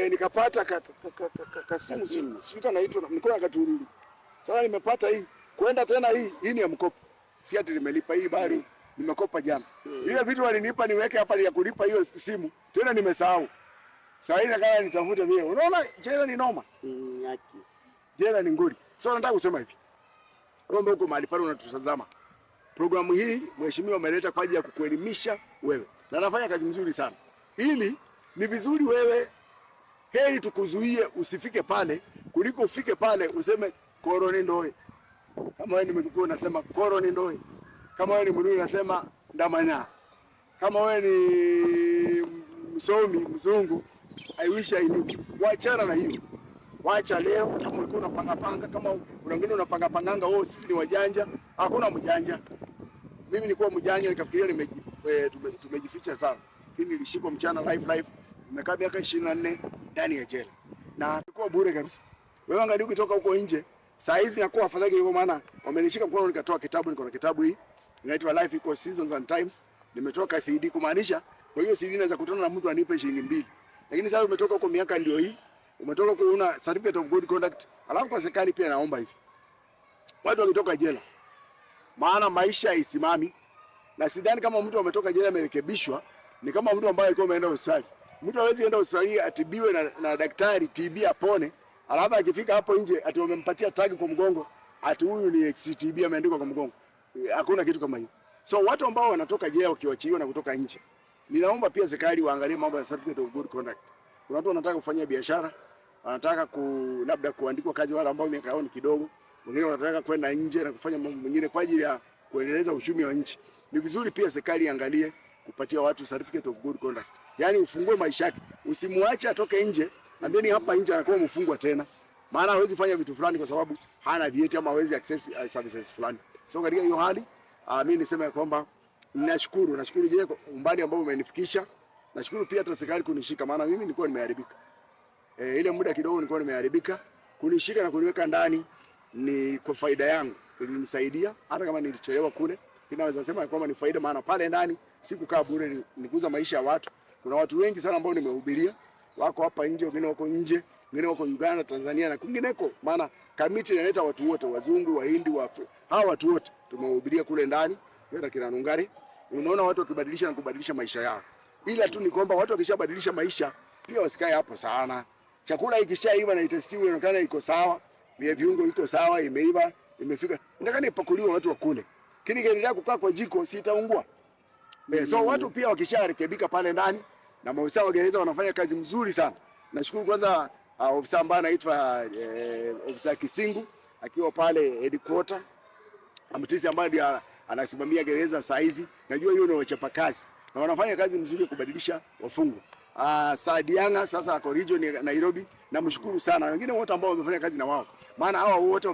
nikapata kasimu, sio kanaitwa, nilikuwa nakaturudi. Sasa nimepata hii. Kwenda tena hii ni ya mkopo. Si ati nimelipa hii bado, nimekopa jana. Ile vitu walinipa niweke hapa ya kulipa hiyo simu, tena nimesahau. Sasa hii nakala nitafute vile. Unaona jela ni noma. Yaki. Jela ni nguri. So nataka kusema hivi. Wewe uko mahali pale unatutazama. Programu hii mheshimiwa ameleta kwa ajili ya kukuelimisha wewe. Na anafanya kazi nzuri sana. Ili ni vizuri wewe, heri tukuzuie usifike pale kuliko ufike pale useme koroni ndoe. Kama wewe ni Mkikuyu unasema koroni ndoe. Kama wewe ni Mluo unasema ndamanya. Kama wewe ni msomi mzungu, I wish I knew. Waachana na hiyo. Waacha leo, kama ulikuwa unapanga, kama kuna wengine unapanga, sisi ni wajanja. Hakuna mjanja. Mimi nilikuwa mjanja nikafikiria tumejificha sana. Lakini nilishikwa mchana live. Nimekaa miaka 24 ndani ya jela. Na nilikuwa bure kabisa. Wewe angalia ukitoka huko nje, saa hizi nakuwa afadhali kwa maana wamenishika mkono nikatoa kitabu, niko na kitabu hii. Inaitwa Life Equals Seasons and Times. Nimetoka CD kumaanisha kwa hiyo CD naweza kutana na mtu anipe shilingi 2. Lakini sasa umetoka huko miaka ndio hii. umetoka kuna certificate of good conduct. Alafu kwa serikali pia naomba hivi, watu wakitoka jela, maana maisha isimami, na sidhani kama mtu ametoka jela amerekebishwa ni kama mtu ambaye alikuwa ameenda hospitali. Mtu hawezi enda hospitali atibiwe na daktari TB apone, alafu akifika hapo nje ati wamempatia tagi kwa mgongo ati huyu ni TB ameandikwa kwa mgongo. Hakuna kitu kama hiyo. So watu ambao wanatoka jela wakiwachiliwa na kutoka nje, ninaomba pia serikali waangalie mambo ya certificate of good conduct. Kuna watu wanataka kufanya biashara, wanataka labda kuandikwa kazi wale ambao miaka yao ni kidogo, wengine wanataka kwenda nje na kufanya mambo mengine kwa ajili ya kuendeleza uchumi wa nchi. Ni vizuri pia serikali iangalie kupatia watu certificate of good conduct. Yaani ufungue maisha yake. Usimwache atoke nje and then hapa nje anakuwa mfungwa tena. Maana hawezi fanya vitu fulani kwa sababu hana vyeti ama hawezi access services fulani. So katika hiyo hali mimi niseme kwamba nashukuru je umbali ambao umenifikisha. Nashukuru pia hata serikali kunishika, maana mimi nilikuwa nimeharibika. Ile muda kidogo nilikuwa nimeharibika, kunishika na kuniweka ndani ni kwa faida yangu. Ilinisaidia hata kama nilichelewa kule. Ninaweza sema kwamba ni faida, maana pale ndani sikukaa bure, nikuza maisha ya watu. Kuna watu wengi sana ambao nimehubiria, wako hapa nje, wengine wako nje, wengine wako Uganda, Tanzania na kwingineko. Maana kamiti inaleta watu wote, wazungu, wahindi, hawa watu wote tumehubiria kule ndani, kwenda kina Nungari. Unaona watu wakibadilisha na kubadilisha maisha yao. Ila tu ni kwamba watu wakishabadilisha maisha pia wasikae hapo sana. Chakula ikishaiva na itestiwe inaonekana iko sawa, viungo iko sawa, imeiva, imefika, inaonekana ipakuliwe watu wakule. Kini kiendelea kukaa kwa jiko si itaungua. So watu pia wakisharekebika pale ndani na maofisa wa gereza wanafanya kazi mzuri sana. Nashukuru kwanza ofisa ambaye anaitwa ofisa Kisingu akiwa pale headquarter, Amtisi ambaye anasimamia gereza saa hizi. Najua hiyo ni wachapa kazi na wanafanya kazi mzuri kubadilisha wafungwa. Sadianga sasa ako region ya Nairobi, namshukuru sana. Wengine wote ambao wamefanya kazi na wao, maana hawa wote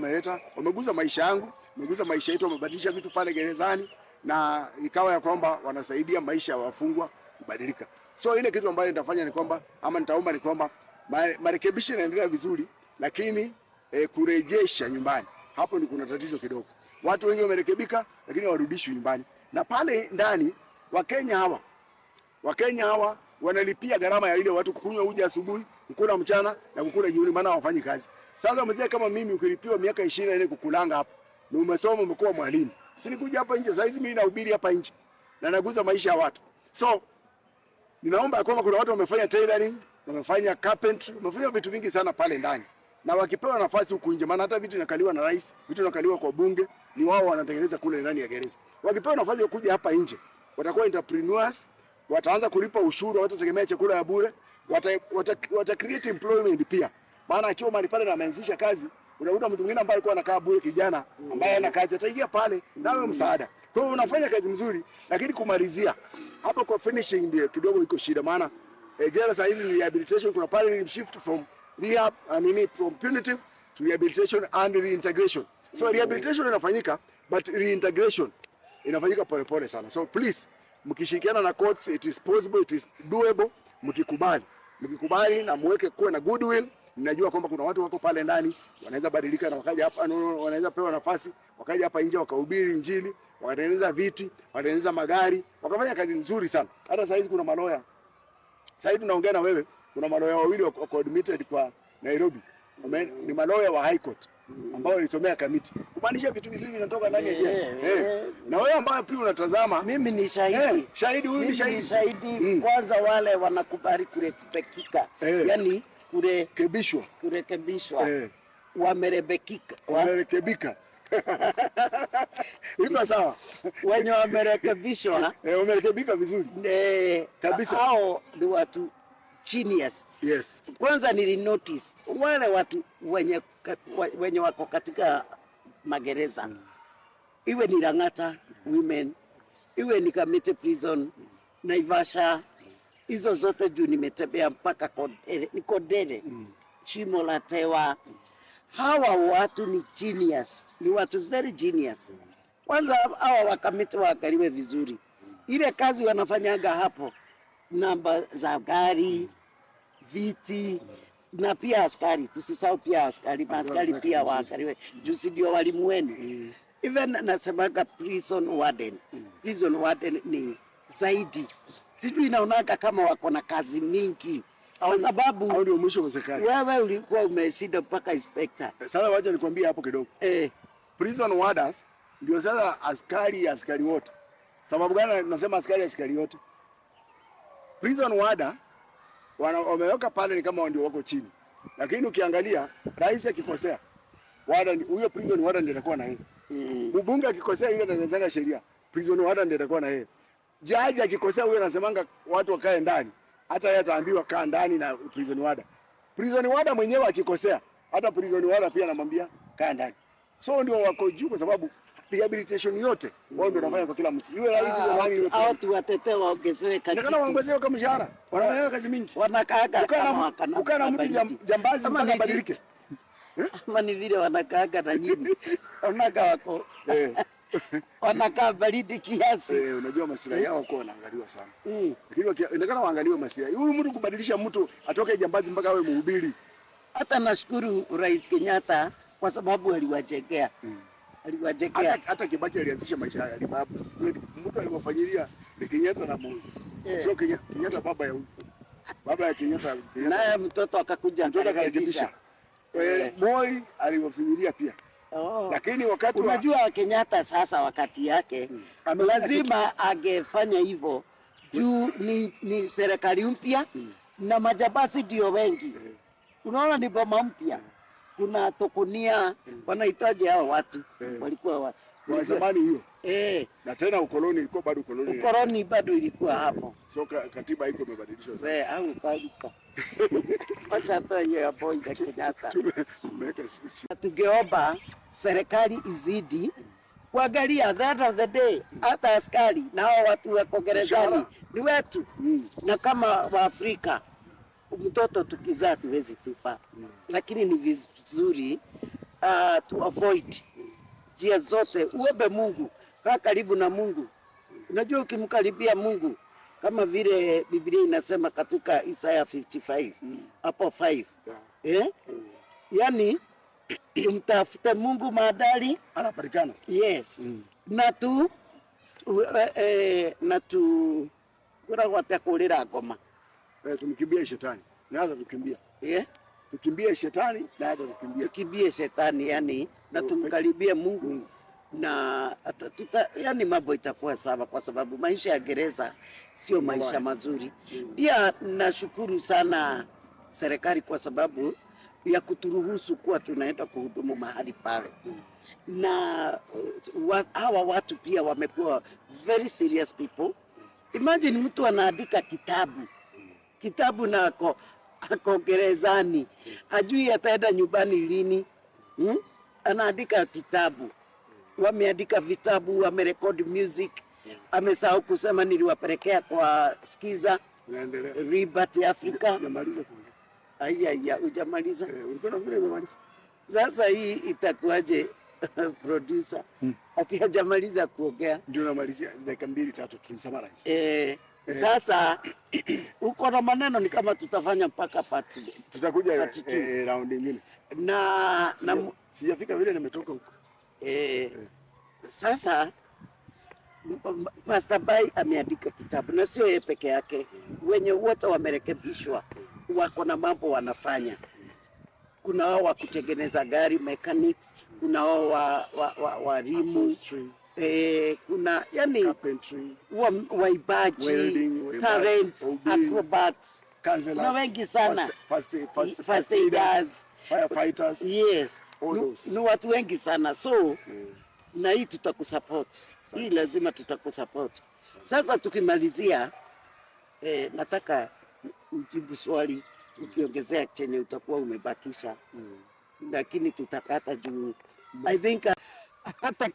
wameguza maisha yangu, wameguza maisha yetu, wamebadilisha vitu pale gerezani na ikawa ya kwamba wanasaidia maisha ya wafungwa kubadilika. So ile kitu ambayo nitafanya ni kwamba nitaomba ni kwamba marekebisho yanaendelea vizuri, lakini kurejesha nyumbani hapo ni kuna tatizo kidogo. Watu wengi wamerekebika lakini warudishwi nyumbani. Na pale ndani Wakenya hawa wanalipia gharama ya ile watu kukunywa uji asubuhi, kukula mchana na kukula jioni, maana hawafanyi kazi. Sasa mzee kama mimi ukilipiwa miaka 24 kukulanga hapa, na umesoma umekuwa mwalimu. Si nikuja hapa nje sasa hizi mimi nahubiri hapa nje na naguza maisha ya watu. So ninaomba kwamba kuna watu wamefanya tailoring, wamefanya carpentry, wamefanya vitu vingi sana pale ndani. Na wakipewa nafasi huku nje, maana hata vitu vinakaliwa na rais, vitu vinakaliwa kwa bunge, ni wao wanatengeneza kule ndani ya gereza. Wakipewa nafasi ya kuja hapa nje, watakuwa entrepreneurs, wataanza kulipa ushuru, watategemea chakula ya bure, wata create employment pia. Maana akiwa mahali pale na ameanzisha kazi, unakuta mtu mwingine ambaye alikuwa anakaa bure, kijana ambaye hana kazi ataingia pale nawe msaada. Kwa hiyo unafanya kazi mzuri, lakini kumalizia hapo kwa finishing ndio kidogo iko shida, maana jela saa hizi ni rehabilitation. Kuna pale ni shift from rehab from punitive to rehabilitation and reintegration. So rehabilitation inafanyika but reintegration inafanyika pole sana. So please, mkishirikiana na courts, it is possible, it is doable. Mkikubali na muweke kuwe na goodwill. Ninajua kwamba kuna watu wako pale ndani wanaweza badilika na wakaja hapa, wanaweza pewa nafasi wakaja hapa nje wakahubiri Injili, wakatengeneza viti, wakatengeneza magari, wakafanya kazi nzuri sana. Hata sasa hizi kuna maloya. Sasa hivi tunaongea na wewe, kuna maloya wawili wako admitted kwa Nairobi. Ni maloya wa High Court ambao walisomea kamiti. Kumaanisha vitu vizuri vinatoka ndani ya jela. Na wewe ambao pia unatazama, mimi ni shahidi. Shahidi huyu ni shahidi. Shahidi kwanza wale wanakubali kurekebika. Yaani kurekebishwa. Wamerekebika. Iko sawa. Wenye wamerekebishwa, wamerekebika vizuri. Kabisa. Hao ni watu genius. Yes. Kwanza nili notice wale watu wenye wako katika magereza. Iwe ni Lang'ata women, iwe ni Kamiti prison, Naivasha, hizo zote juu nimetembea mpaka Kodere, Shimo la Tewa. Hawa watu ni genius, ni watu very genius. Kwanza hawa wakamiti waangaliwe vizuri. Ile kazi wanafanyaga hapo, namba za gari, viti, na pia askari, tusisahau pia askari, maaskari pia waangaliwe, juu si ndio walimu wenu. Even nasemaga prison warden. Prison warden ni zaidi. Sijui inaonaga kama wako na kazi mingi. kwa sababu au ndio mwisho wa serikali. Wewe ulikuwa umeshinda mpaka inspector. Sasa wacha nikwambie hapo kidogo. Prison warders ndio sasa askari wote. Sababu gani nasema askari wote? Prison warder wameweka pale ni kama ndio wako chini. Lakini ukiangalia rais akikosea, huyo prison warder ndiye atakuwa na yeye. Mbunge akikosea yule anaanzanga sheria. Prison warder ndiye atakuwa na yeye. Jaji akikosea huyo anasemanga watu wakae ndani. Hata yeye ataambiwa kaa ndani na prison warder. Prison warder mwenyewe akikosea, hata prison warder pia anamwambia kaa ndani. So ndio wako juu kwa sababu rehabilitation yote wao ndio wanafanya kwa kila mtu. Yule rais ndio nani hao tu watetee waongezewe kazi. Ndio waongezewe kama mshahara. Wanafanya kazi mingi. Wanakaaga kama ukana mtu jambazi mpaka badilike. Ama ni vile wanakaaga na nyinyi. Wanakaa wako. Wanakaa baridi kiasi. Unajua maslahi yao kwa wanaangaliwa sana. Lakini inakana waangaliwe maslahi. Huyu mtu kubadilisha mtu atoke jambazi mpaka awe mhubiri. Hata nashukuru Rais Kenyatta kwa sababu aliwajengea. Aliwajengea. Hata Kibaki alianzisha maisha ya Alibabu. Mtu aliwafanyiria ni Kenyatta na Moi. Sio Kenyatta baba ya huyu. Baba ya Kenyatta. Naye mtoto akakuja akarekebisha. Moi aliwafanyiria pia. Lakini wakati unajua Kenyatta sasa wakati yake lazima angefanya hivyo juu ni serikali mpya na majabasi ndio wengi. Unaona ni boma mpya. Kuna Tokunia wanaitaje hao watu walikuwa wa zamani hiyo. Na tena ukoloni ilikuwa bado ukoloni. Ukoloni bado ilikuwa hapo. So katiba iko imebadilishwa sasa. Au kalika. Acha tu hiyo hapo ya Kenyatta. Tungeomba serikali izidi kuangalia at the end of the day hata askari na hao watu wako gerezani ni wetu. Na kama Waafrika mtoto tukizaa tuwezi tufa. Lakini ni vizuri to avoid njia zote, uombe Mungu, kaa karibu na Mungu. Unajua ukimkaribia Mungu kama vile Biblia inasema katika Isaya 55 hapo 5 yani mtafute Mungu maadali anapatikana. Yes. Na tu kuna watu kulira ngoma. Tumkimbie shetani. Na hata tukimbia. Tukimbie shetani na hata tukimbia. Tukimbie shetani yani na tumkaribie Mungu. Na yani mambo itakuwa sawa kwa sababu maisha ya gereza sio maisha mazuri. Pia nashukuru sana serikali kwa sababu ya kuturuhusu kuwa tunaenda kuhudumu mahali pale. Na hawa watu pia wamekuwa very serious people. Imagine mtu anaandika kitabu na ako gerezani. Hajui ataenda nyumbani lini. Anaandika kitabu. Wameandika vitabu, wamerekodi music. Amesahau kusema niliwapelekea kwa Skiza. Liberty Africa. Hujamaliza kuongea. Aya, hujamaliza. Ulikuwa na vile umemaliza. Sasa hii itakuwaje producer? Ati hajamaliza kuongea. Ndio namalizia dakika 2-3 tulisummarize. Sasa uko na maneno ni kama tutafanya mpaka part. Tutakuja round nyingine. Na sijafika vile nimetoka huko. Sasa Pastor Bai ameandika kitabu na sio yeye peke yake, wenye wote wamerekebishwa, wako na mambo wanafanya. Kuna wao wa kutengeneza gari mechanics, kuna wao wa rimu, kuna yani carpentry, waibaji, talent, acrobats, na wengi sana, first aiders, firefighters. Yes, ni watu wengi sana. So na hii tutakusupport. Hii lazima tutakusupport. Sasa tukimalizia nataka ujibu swali ukiongezea chenye utakuwa umebakisha. Lakini tutakata juu I think hata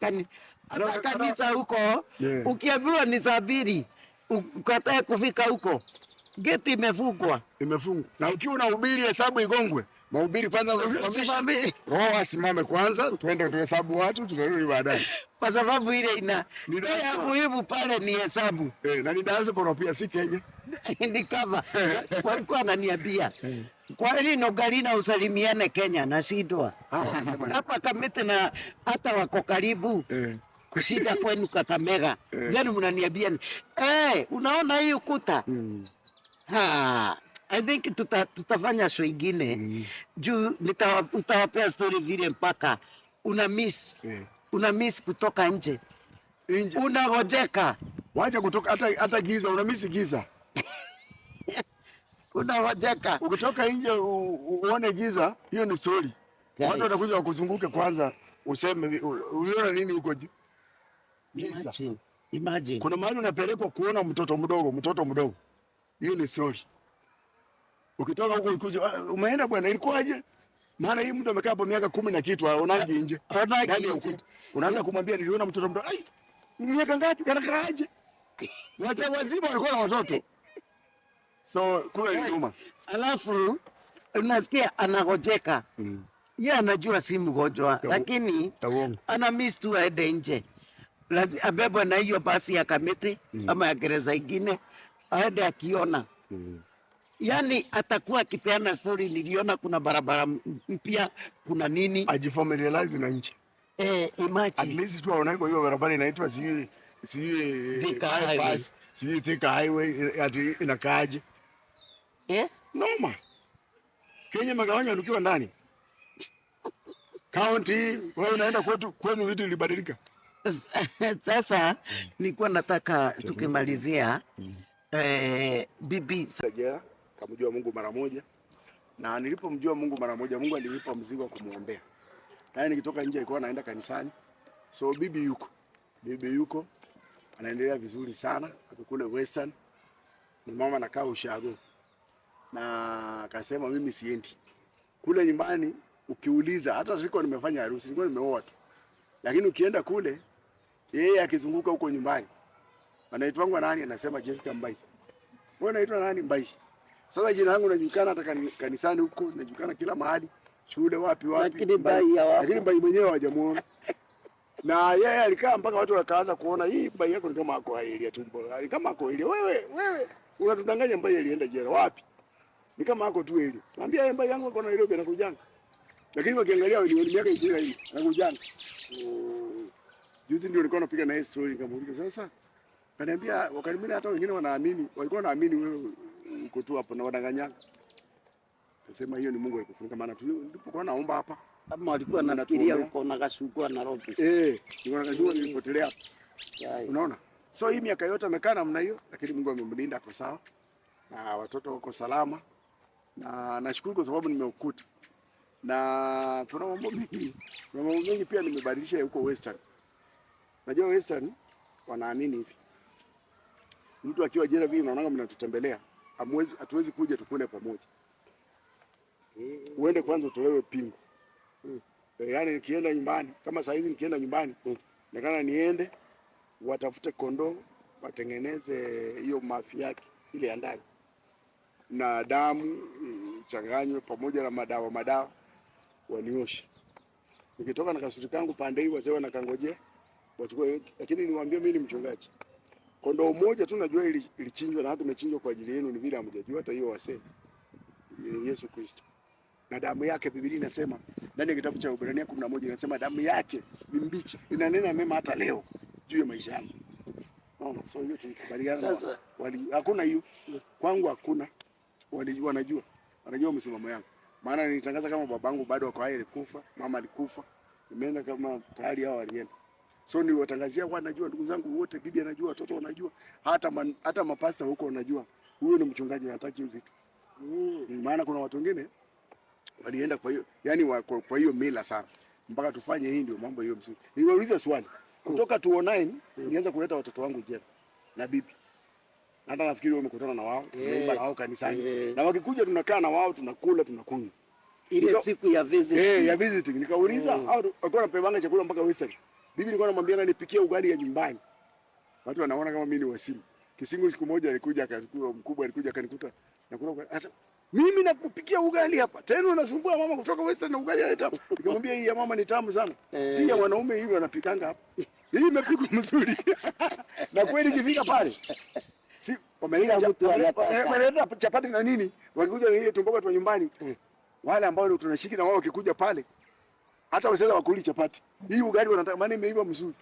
kanisa huko ukiambiwa ni sabiri ukatae kufika huko geti imefungwa. Na ukiwa unahubiri hesabu igongwe. Mahubiri kwanza roho asimame kwanza, tuende tuhesabu watu, tutarudi baadaye. Kwa sababu ile ina muhimu pale ni hesabu. Na ni diaspora pia si Kenya. Ni cover. Walikuwa ananiambia. Kwa nini Nogalina usalimiane Kenya na shidwa? Hapa Kamiti na hata wako karibu. Kushinda kwenu Kakamega. Yaani mnaniambia unaona hii ukuta? I think tutafanya show ingine juu utawapea story vile mpaka una miss kutoka nje. Unagojeka. Wacha kutoka hata giza, una miss giza. Unagojeka. Ukitoka nje uone giza, hiyo ni story. Watu watakuja wakuzunguke kwanza useme uliona nini huko juu. Giza. Imagine. Kuna mahali unapelekwa kuona mtoto mdogo. Hiyo ni story. Ukitoka huko ukuje umeenda bwana ilikuwaje? Maana hii mtu amekaa hapo miaka 10 na kitu aonaje nje? Unaanza kumwambia niliona mtoto mdogo. Ai, miaka ngapi kanakaaje? Wazima walikuwa na watoto. So kula nyuma. Alafu unasikia anagojeka. Yeye anajua si mgonjwa lakini ana miss tu aende nje. Lazima abebwe na hiyo basi ya Kamiti ama ya gereza ingine aende akiona. Yani atakuwa akipeana story, niliona kuna barabara mpya, kuna nini. Ajifamiliarize na nchi. Imagine. At least tu aona hiyo barabara inaitwa Thika Highway ati inakaaje. Noma. Kenya magawanya ukiwa ndani. County, wewe unaenda kwenu vitu vilibadilika. Sasa nilikuwa nataka tukimalizia bibi Sajera kamjua Mungu mara moja, na nilipomjua Mungu mara moja, Mungu alinipa mzigo wa kumuombea. Naye nikitoka nje alikuwa anaenda kanisani. So bibi yuko anaendelea vizuri sana, kule Western. Ni mama anakaa Ushago. Na akasema mimi siendi. Kule nyumbani ukiuliza, hata siko nimefanya harusi, nilikuwa nimeoa tu. Lakini ukienda kule yeye akizunguka huko nyumbani, anaitwa nani? Anasema Jessica Mbai. Wewe unaitwa nani? Mbai. Sasa jina langu linajulikana hata kanisani huko, linajulikana kila mahali, shule wapi. Lakini Mbai mwenyewe hawajamuona. Na yeye alikaa mpaka watu wakaanza kuona hii Mbai yako ni kama ako Haili tumbo. Kama ako Haili. Wewe unatudanganya. Mbai alienda jela wapi? Ni kama ako tu Haili. Naambia yeye Mbai yangu ako Nairobi anakujanga. Lakini wakiangalia ni miaka 20 anakujanga. Juzi ndio nilikuwa napiga na yeye story, nikamuuliza sasa. Kaniambia wakati mimi hata wengine wanaamini, walikuwa wanaamini wewe uko tu hapo na wadanganyana. Nasema hiyo ni Mungu alikufunika, maana tulipokuwa naomba hapa kama walikuwa nafikiria uko na kashukua Nairobi. Nilikuwa nakajua nilipotelea hapo. Unaona? So hii miaka yote amekaa namna hiyo, lakini Mungu amemlinda ako sawa. Na watoto wako salama. Na nashukuru kwa sababu nimeukuta. Na kuna mambo mengi pia nimebadilisha huko Western. Najua Western wanaamini hivi. Mtu akiwa jela vile unaona mnatutembelea, hatuwezi kuja tukule pamoja. Uende kwanza utolewe pingu. Yaani nikienda nyumbani, kama saa hizi nikienda nyumbani, nakana niende watafute kondoo, watengeneze hiyo mafi yake ile ya ndani. Na damu changanywe pamoja na madawa wanioshe. Nikitoka na kasuri kangu pande hii wazee wanakangojea wachukue, lakini niwaambie mimi ni mchungaji. Kondoo moja tu najua ilichinjwa na hata imechinjwa kwa ajili yenu, ni vile hamjajua hata hiyo wasee. Yesu Kristo. Na damu yake Biblia inasema ndani ya kitabu cha Ibrania 11 inasema damu yake ni mbichi, inanena mema hata leo juu ya maisha yangu. Naona so hiyo tulikubaliana. Sasa hakuna hiyo. Kwangu hakuna. Wanajua msimamo yangu. Maana nilitangaza kama babangu bado wako hai alikufa, mama alikufa. Nimeenda kama tayari hao walienda. So niliwatangazia kwa najua ndugu zangu wote, bibi anajua, watoto wanajua, hata mapasta huko wanajua. Huyo ni mchungaji anataka hiyo vitu. Maana kuna watu wengine walienda kwa hiyo, yani kwa hiyo mila sana. Mpaka tufanye hii ndio mambo hiyo msingi. Niliwauliza swali. Kutoka 2009 nilianza kuleta watoto wangu jela na bibi. Hata nafikiri wamekutana na wao, tunaimba na wao kanisani. Na wakikuja tunakaa na wao, tunakula, tunakunywa. Ile siku ya visit. Ya visiting. Nikauliza, hao walikuwa wanapebanga chakula mpaka Western. Bibi nilikuwa namwambia nipikie ugali ya nyumbani. Watu wanaona kama mimi ni wasimu. Kisingo siku moja alikuja akachukua mkubwa, alikuja akanikuta nakula. Sasa mimi nakupikia ugali hapa. Tena unasumbua mama kutoka Western na ugali analeta. Nikamwambia hii ya mama ni tamu sana. Si ya wanaume hivi wanapikanga hapa. Hii imepikwa mzuri. Na kweli ikifika pale. Si wameleta chapati na nini? Walikuja na ile tumboga tu nyumbani. Wale ambao tunashiki na wao wakikuja pale hata wasema wakuli chapati. Hii ugali wanataka maana imeiva mzuri.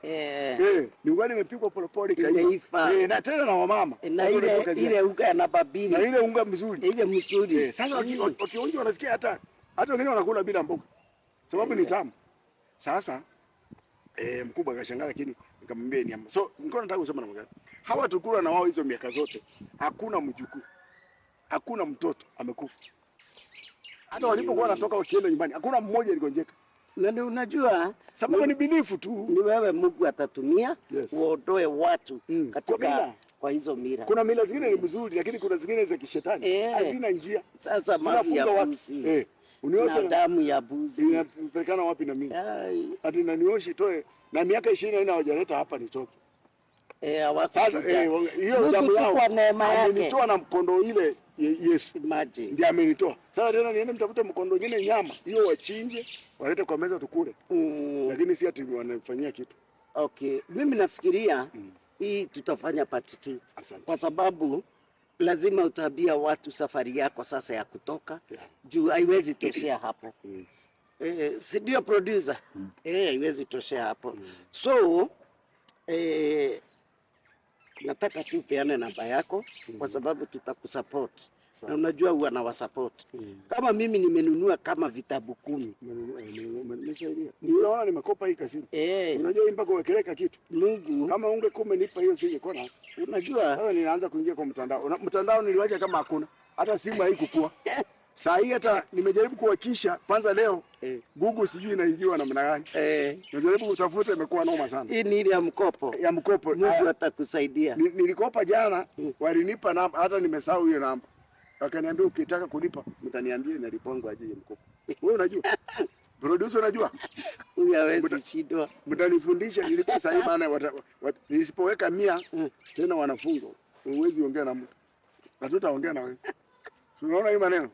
Ni ugali imepikwa polepole kaiva. Na tena na wamama. Na ile unga na babini. Na ile unga mzuri. Ile mzuri. Sasa watu wengi wanasikia hata wengine wanakula bila mboga. Sababu ni tamu. Sasa mkubwa akashangaa, lakini nikamwambia ni ama. So nilikuwa nataka kusema na magari. Hawa tukula na wao hizo miaka zote. Hakuna mjukuu. Hakuna mtoto amekufa. Hata walipokuwa wanatoka wakienda nyumbani, hakuna mmoja aligonjeka. Na ndio unajua sababu ni binifu tu. Ni wewe Mungu atatumia uondoe watu katika kwa hizo mila. Kuna mila zingine ni mzuri, lakini kuna zingine za kishetani. Hazina njia. Sasa maji ya buzi. Uniosha na damu ya buzi. Inapelekana wapi na mimi? Hadi na nioshi toe na miaka 24 hawajaleta hapa nitoke. Sasa hiyo damu yao amenitoa na mkondo ile Yesu maji ndiye amenitoa. Sasa tena niende mtafute mkondo nyingine nyama hiyo wachinje walete kwa meza tukule. Lakini si ati wanafanyia kitu. Okay, mimi nafikiria hii tutafanya part 2 kwa sababu lazima utabia watu safari yako sasa ya kutoka juu haiwezi toshea hapo. Si ndio producer? Haiwezi toshea hapo. So nataka tu peane namba yako kwa sababu tutakusupport. Na unajua huwa na wasupport. Kama mimi nimenunua kama vitabu 10. Unaona nimekopa hii kazi. Unajua mpaka uwekeleka kitu. Mungu kama ungekuwa umenipa hiyo singekuwa na. Unajua sasa ninaanza kuingia kwa mtandao. Mtandao niliwacha kama hakuna. Hata simu haikukua. Saa hii hata nimejaribu kuhakisha kwanza leo Google sijui inaingiwa namna gani. Nimejaribu kutafuta imekuwa noma sana. Hii ni ile ya mkopo. Ya mkopo. Mungu atakusaidia. Nilikopa jana walinipa namba hata nimesahau hiyo namba. Wakaniambia ukitaka kulipa mtaniambia nalipongo aje mkopo. Wewe unajua? Producer unajua? Huyu hawezi shindwa. Mtanifundisha nilipa sahihi maana nisipoweka 100 tena wanafungwa. Huwezi ongea na mtu. Na tutaongea na wewe. Unaona hii maneno?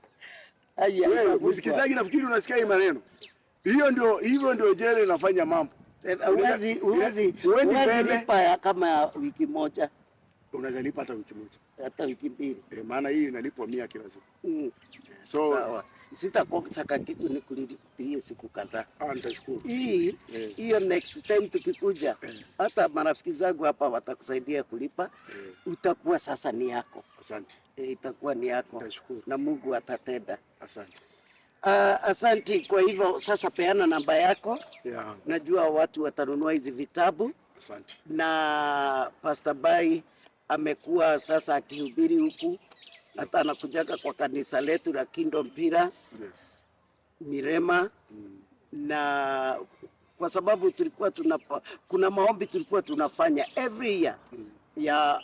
Wewe msikizaji nafikiri unasikia hii maneno. Hivyo ndio jela inafanya mambo. Huwezi lipa kama wiki moja. Unaweza lipa hata wiki moja. Hata wiki 2. Maana hii inalipwa 100 kila siku. So sawa. Sitakutaka kitu nikulipie siku kadhaa. Nitashukuru. Hiyo next time tukikuja hata marafiki zangu hapa watakusaidia kulipa. Utakuwa sasa ni yako. Asante. Itakuwa ni yako. Nitashukuru. Na Mungu atatenda. Asante. Asante. Kwa hivyo sasa peana namba yako. Najua watu watanunua hizi vitabu. Asante. Na Pastor Bai amekuwa sasa akihubiri huku. Hata anakujaga kwa kanisa letu la Kingdom Pillars Mirema. Na kwa sababu tulikuwa kuna maombi tulikuwa tunafanya every year ya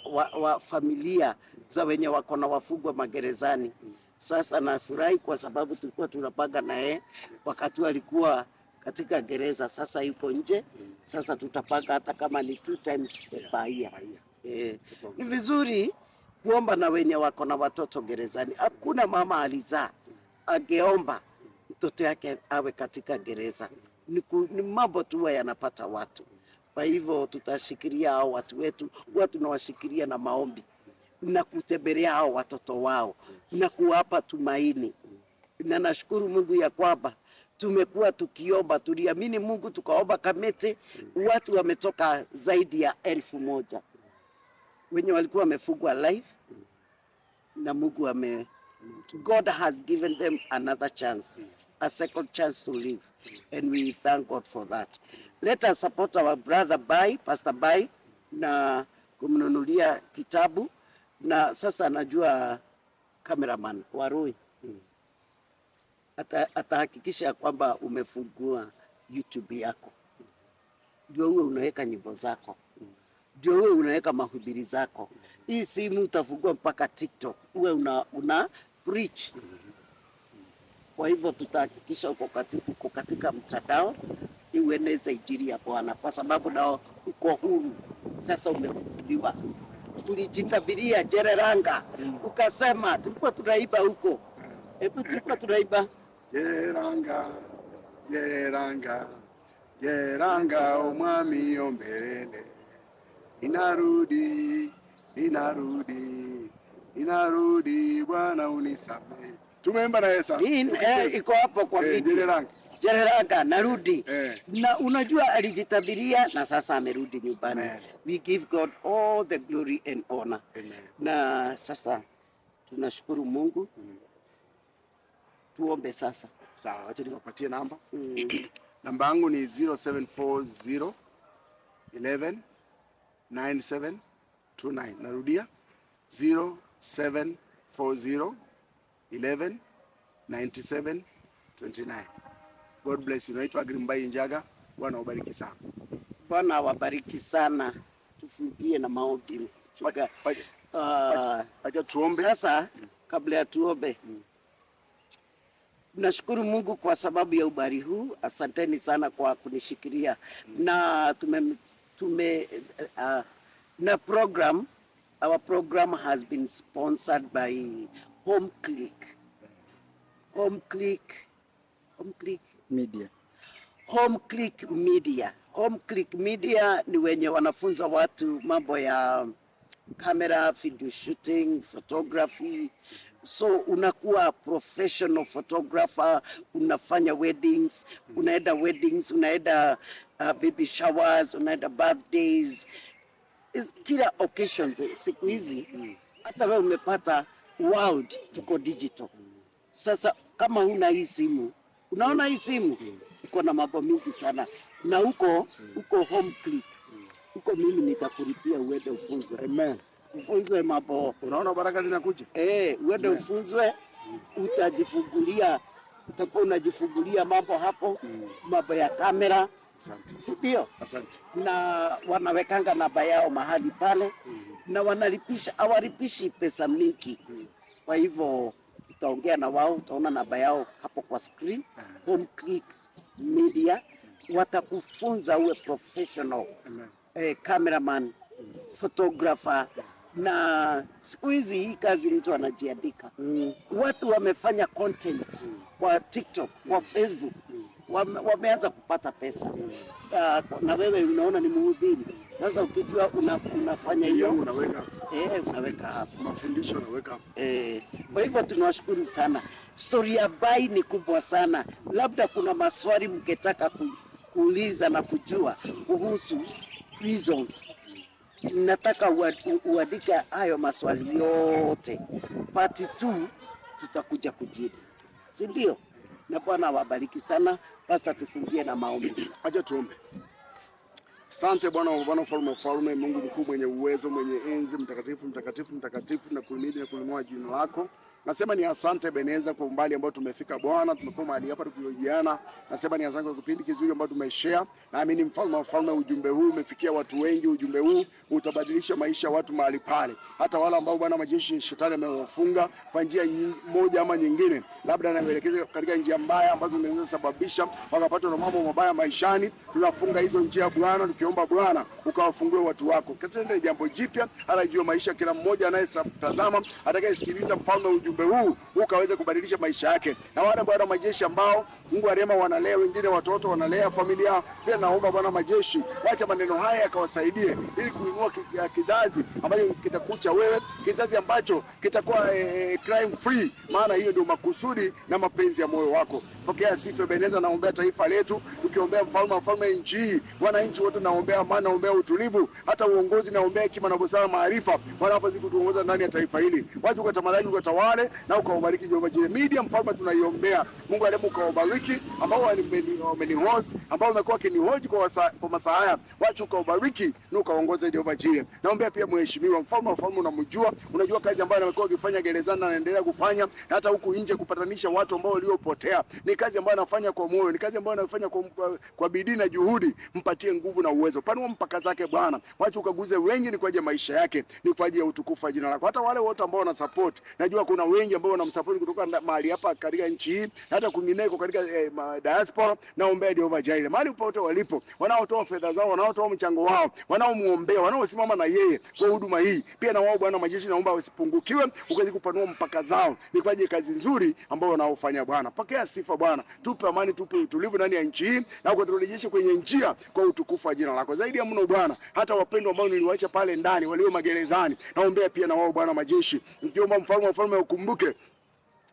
familia za wenye wako na wafungwa magerezani. Sasa nafurahi kwa sababu tulikuwa tunapanga naye wakati alikuwa katika gereza, sasa yuko nje. Sasa tutapanga hata kama ni 2 times per year. Ni vizuri kuomba na wenye wako na watoto gerezani. Hakuna mama alizaa angeomba mtoto yake awe katika gereza. Ni mambo tu yanapata watu. Kwa hivyo tutashikilia hao watu wetu, tunawashikilia na maombi na kutembelea hao watoto wao na kuwapa tumaini. Na nashukuru Mungu ya kwamba tumekuwa tukiomba, tuliamini Mungu, tukaomba kamete, watu wametoka zaidi ya 1000 wenye walikuwa wamefungwa live, na Mungu God has given them another chance, a second chance to live, and we thank God for that. Let us support our brother Bai, Pastor Bai, na kumnunulia kitabu. Na sasa najua cameraman Warui atahakikisha kwamba umefungua YouTube yako, ndio uwe unaweka nyimbo zako, ndio uwe unaweka mahubiri zako. Hii simu utafungua mpaka TikTok, uwe una preach. Kwa hivyo tutahakikisha uko katika mtandao, ueneze injili ya Bwana, kwa sababu nao uko huru sasa, umefunguliwa. Ulijitabiria Jereranga, ukasema tulikuwa tunaiba huko. Hebu tulikuwa tunaiba Jereranga, Jereranga, Jereranga umwami omberele. Inarudi Bwana unisamehe. Tumeimba na Yesu. Iko hapo kwa video. Jereranga. Jereraga narudi. Na unajua alijitabiria na sasa amerudi nyumbani. We give God all the glory and honor. Na sasa tunashukuru Mungu. Tuombe sasa. Sawa, acha nikupatie namba. Namba yangu ni 0740 11 97 29. Narudia 0740 11 97 29. God bless you. Naitwa Aggrey Mbai Njaga. Bwana wabariki sana. Bwana wabariki sana. Tufungie na maombi. Acha tuombe. Sasa kabla ya tuombe. Nashukuru Mungu kwa sababu ya ubari huu. Asanteni sana kwa kunishikilia. Na na program, our program has been sponsored by Home Click Media. Home Click Media ni wenye wanafunza watu mambo ya camera, video shooting, photography. So unakuwa professional photographer, unafanya weddings, unaenda baby showers, unaenda birthdays, kila occasions. Siku hizi hata wewe umepata world, tuko digital. Sasa kama huna hii simu, unaona hii simu iko na mambo mingi sana, na uko Home Click, uko mimi nitakulipia uende ufunzwe. Amen. Ufunzwe mambo. Unaona baraka zinakuja. Uende ufunzwe, utajifungulia, utakuwa unajifungulia mambo hapo, mambo ya kamera. Asante. Si ndio? Asante. Na wanawekanga namba yao mahali pale, na hawalipishi pesa mingi. Kwa hivyo utaongea na wao, utaona namba yao hapo kwa screen. Home Click Media watakufunza uwe professional. Cameraman, photographer. Na siku hizi hii kazi mtu anajiandika. Watu wamefanya content kwa TikTok, kwa Facebook, wameanza kupata pesa. Na wewe unaona ni mhubiri. Sasa ukijua unafanya hiyo, unaweka hapo mafundisho, unaweka hapo. Kwa hivyo tunawashukuru sana. Story ya Bai ni kubwa sana. Labda kuna maswali mngetaka kuuliza na kujua kuhusu prisons. Nataka uandike hayo maswali yote. Part 2 tutakuja kujibu. Si ndio? Na Bwana wabariki sana. Pastor, tufungie na maombi. Acha tuombe. Asante Bwana mfalme, Mungu mkuu, mwenye uwezo, mwenye enzi, mtakatifu, na kuhimidi na kulinua jina lako. Nasema ni asante Ebeneza kwa umbali ambao tumefika Bwana, tumekuwa mahali hapa tukihojiana. Nasema ni asante kwa kipindi kizuri ambao tumeshare. Naamini mfalme, ujumbe huu umefikia watu wengi. Ujumbe huu utabadilisha maisha ya watu mahali pale, hata wale ambao Bwana majeshi shetani amewafunga kwa njia moja ama nyingine, labda anaelekeza katika njia mbaya ambazo zinaweza sababisha wakapata na mambo mabaya maishani. Tunafunga hizo njia Bwana, tukiomba Bwana ukawafungue watu wako, katende jambo jipya hata juu maisha kila mmoja anayetazama, atakayesikiliza mfalme, ujumbe huu ukaweza kubadilisha maisha yake. Na wale Bwana majeshi ambao Mungu arema wanalea wengine watoto, wanalea familia, pia naomba Bwana majeshi wacha maneno haya yakawasaidie, ili kuinua kizazi ambacho kitakucha wewe, kizazi ambacho kitakuwa crime free, maana hiyo ndio makusudi na mapenzi ya moyo wako. Pokea sifa Ebeneza. Naombea taifa letu, tukiombea mfalme nchi, wananchi wote naombea amani, naombea utulivu, hata uongozi naombea hekima na busara, maarifa wanapozidi kutuongoza ndani ya taifa hili. Watu ukatamalaki, ukatawale na ukaubariki Jehova Jireh Media. Mfalme tunaiombea, Mungu alemu ukaubariki, ambao wamenihost, ambao wamekuwa kinihoji kwa masaa haya, wacha ukaubariki na ukaongoze Jehova Jireh. Naombea pia mheshimiwa mfalme unamjua, unajua kazi ambayo amekuwa akifanya gerezani na anaendelea kufanya hata huku nje, kupatanisha watu ambao waliopotea. Ni kazi ambayo anafanya kwa moyo, ni kazi ambayo anafanya kwa bidii na juhudi. Mpatie nguvu na uwezo, panua mpaka zake Bwana, wacha ukaguze wengi, ni kwa ajili ya maisha yake, ni kwa ajili ya utukufu wa jina lako. Hata wale wote ambao wana support, najua kuna wengi ambao wanamsupport kutoka mahali hapa katika nchi hii, hata kwingineko katika diaspora. Naombea Jehova Jireh mahali popote walipo, wanaotoa fedha zao, wanaotoa mchango wao, wanaomuombea, wanaosimama na yeye kwa huduma hii, pia na wao Bwana majeshi naomba wasipungukiwe, ukazi kupanua mpaka zao, ni kwa ajili ya kazi nzuri ambao wanaofanya Bwana. Pokea sifa Bwana, tupe amani, tupe utulivu ndani ya nchi hii, na ukaturejeshe kwenye njia kwa utukufu wa jina lako. Zaidi ya mno Bwana, hata wapendwa ambao niliwaacha pale ndani walio magerezani, naombea pia na wao Bwana majeshi, nikiomba mfalme ukumbuke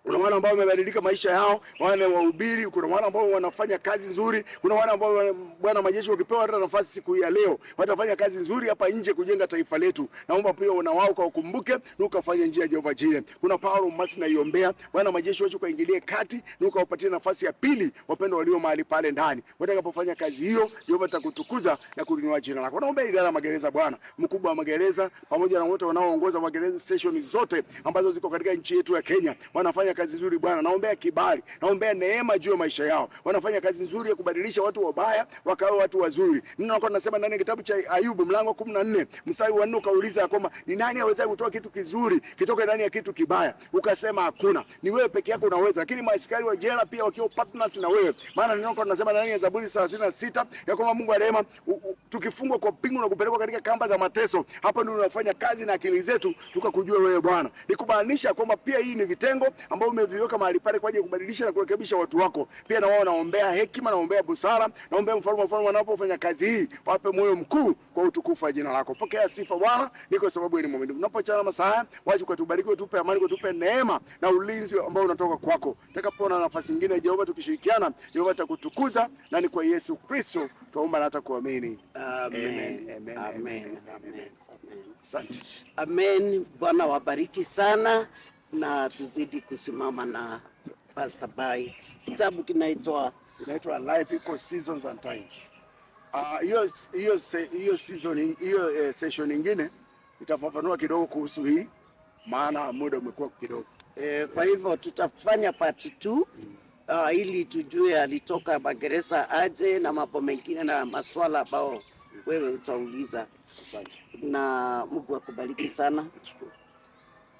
Kuna wale ambao wamebadilika maisha yao, wale wahubiri, kuna wale ambao wanafanya kazi nzuri, kuna wale ambao Bwana majeshi wakipewa hata nafasi siku ya leo watafanya kazi nzuri hapa nje kujenga taifa letu. Naomba pia na wao ukumbuke na ukafanya njia ya Jehova Jireh. Kuna Paulo Masi naiombea, Bwana majeshi wetu kaingilie kati na ukawapatie nafasi ya pili wapendwa walio mahali pale ndani. Watakapofanya kazi hiyo, Jehova atakutukuza na kuinua jina lako. Naomba idara ya magereza, Bwana mkubwa wa magereza, pamoja na wote wanaoongoza magereza station zote ambazo ziko katika nchi yetu ya Kenya, wanafanya kazi nzuri Bwana. Naombea kibali, naombea neema juu ya maisha yao. Wanafanya kazi nzuri ya kubadilisha watu wabaya wakawa watu wazuri. Ninakuwa nasema ndani ya kitabu cha Ayubu mlango 14 mstari wa 4 ukauliza ya kwamba ni nani awezaye kutoa kitu kizuri kitoka ndani ya kitu kibaya? Ukasema hakuna. Ni wewe peke yako unaweza. Lakini maaskari wa jela pia wakiwa partners na wewe. Maana ninakuwa nasema ndani ya Zaburi 36 ya kwamba Mungu arehema, tukifungwa kwa pingu na kupelekwa katika kamba za mateso, hapa ndio unafanya kazi na akili zetu tukakujua wewe Bwana. Nikubainisha kwamba pia hii ni vitengo ambao umeviweka mahali pale kwa ajili ya kubadilisha na kurekebisha watu wako. Pia na wao naombea hekima, naombea busara, naombea mfalme wanapofanya kazi hii, wape moyo mkuu kwa utukufu wa jina lako. Pokea sifa Bwana, ni kwa sababu ni mwaminifu. Unapochana masaa, waje ukatubariki, utupe amani, utupe neema na ulinzi ambao unatoka kwako. Tutakapoona nafasi nyingine Jehova tukishirikiana, Jehova atakutukuza, na ni kwa Yesu Kristo tuomba na hata kuamini. Amen. Amen. Amen. Amen. Asante. Amen. Bwana wabariki sana na tuzidi kusimama na Pastor Bai. Kitabu kinaitwa Life Equals Seasons and Times. Hiyo season hiyo session nyingine itafafanua kidogo kuhusu hii, maana muda umekuwa kidogo. Kwa hivyo tutafanya part 2 ili tujue alitoka magereza aje na mambo mengine na maswala ambao wewe utauliza. Asante. Na Mungu akubariki sana.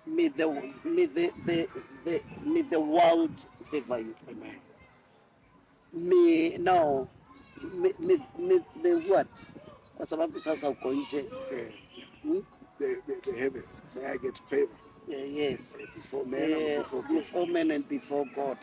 May the world favor you. Amen. The what? Kwa sababu sasa uko nje. The heavens. May I get favor. Yes. Before men and before God.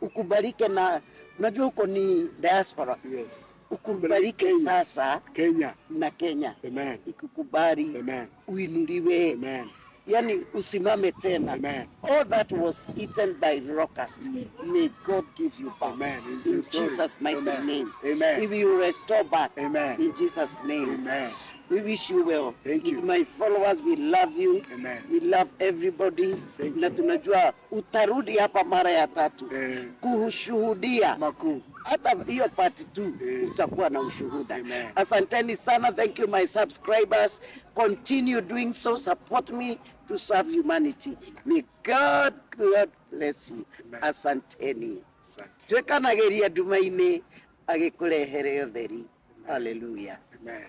Ukubalike na unajua uko ni diaspora. Yes. Ukubalike sasa Kenya na Kenya. Amen. Ikukubali. Amen. Uinuliwe. Amen. Yani usimame tena. Amen. All that was eaten by locusts, may God give you back. Amen. In Jesus' mighty name. Amen. He will restore back. Amen. In Jesus' name. Amen. We wish you well. Thank you. My followers, we love you. Amen. We love everybody. Na tunajua utarudi hapa mara ya 3 kushuhudia makuu. Hata hiyo part 2 utakuwa na ushuhuda. Amen. Asanteni sana. Thank you my subscribers. Continue doing so. Support me to serve humanity. May God bless you. Amen. Asanteni. Asante. Twekanageria ndumaine agikurehere utheri. Hallelujah. Amen.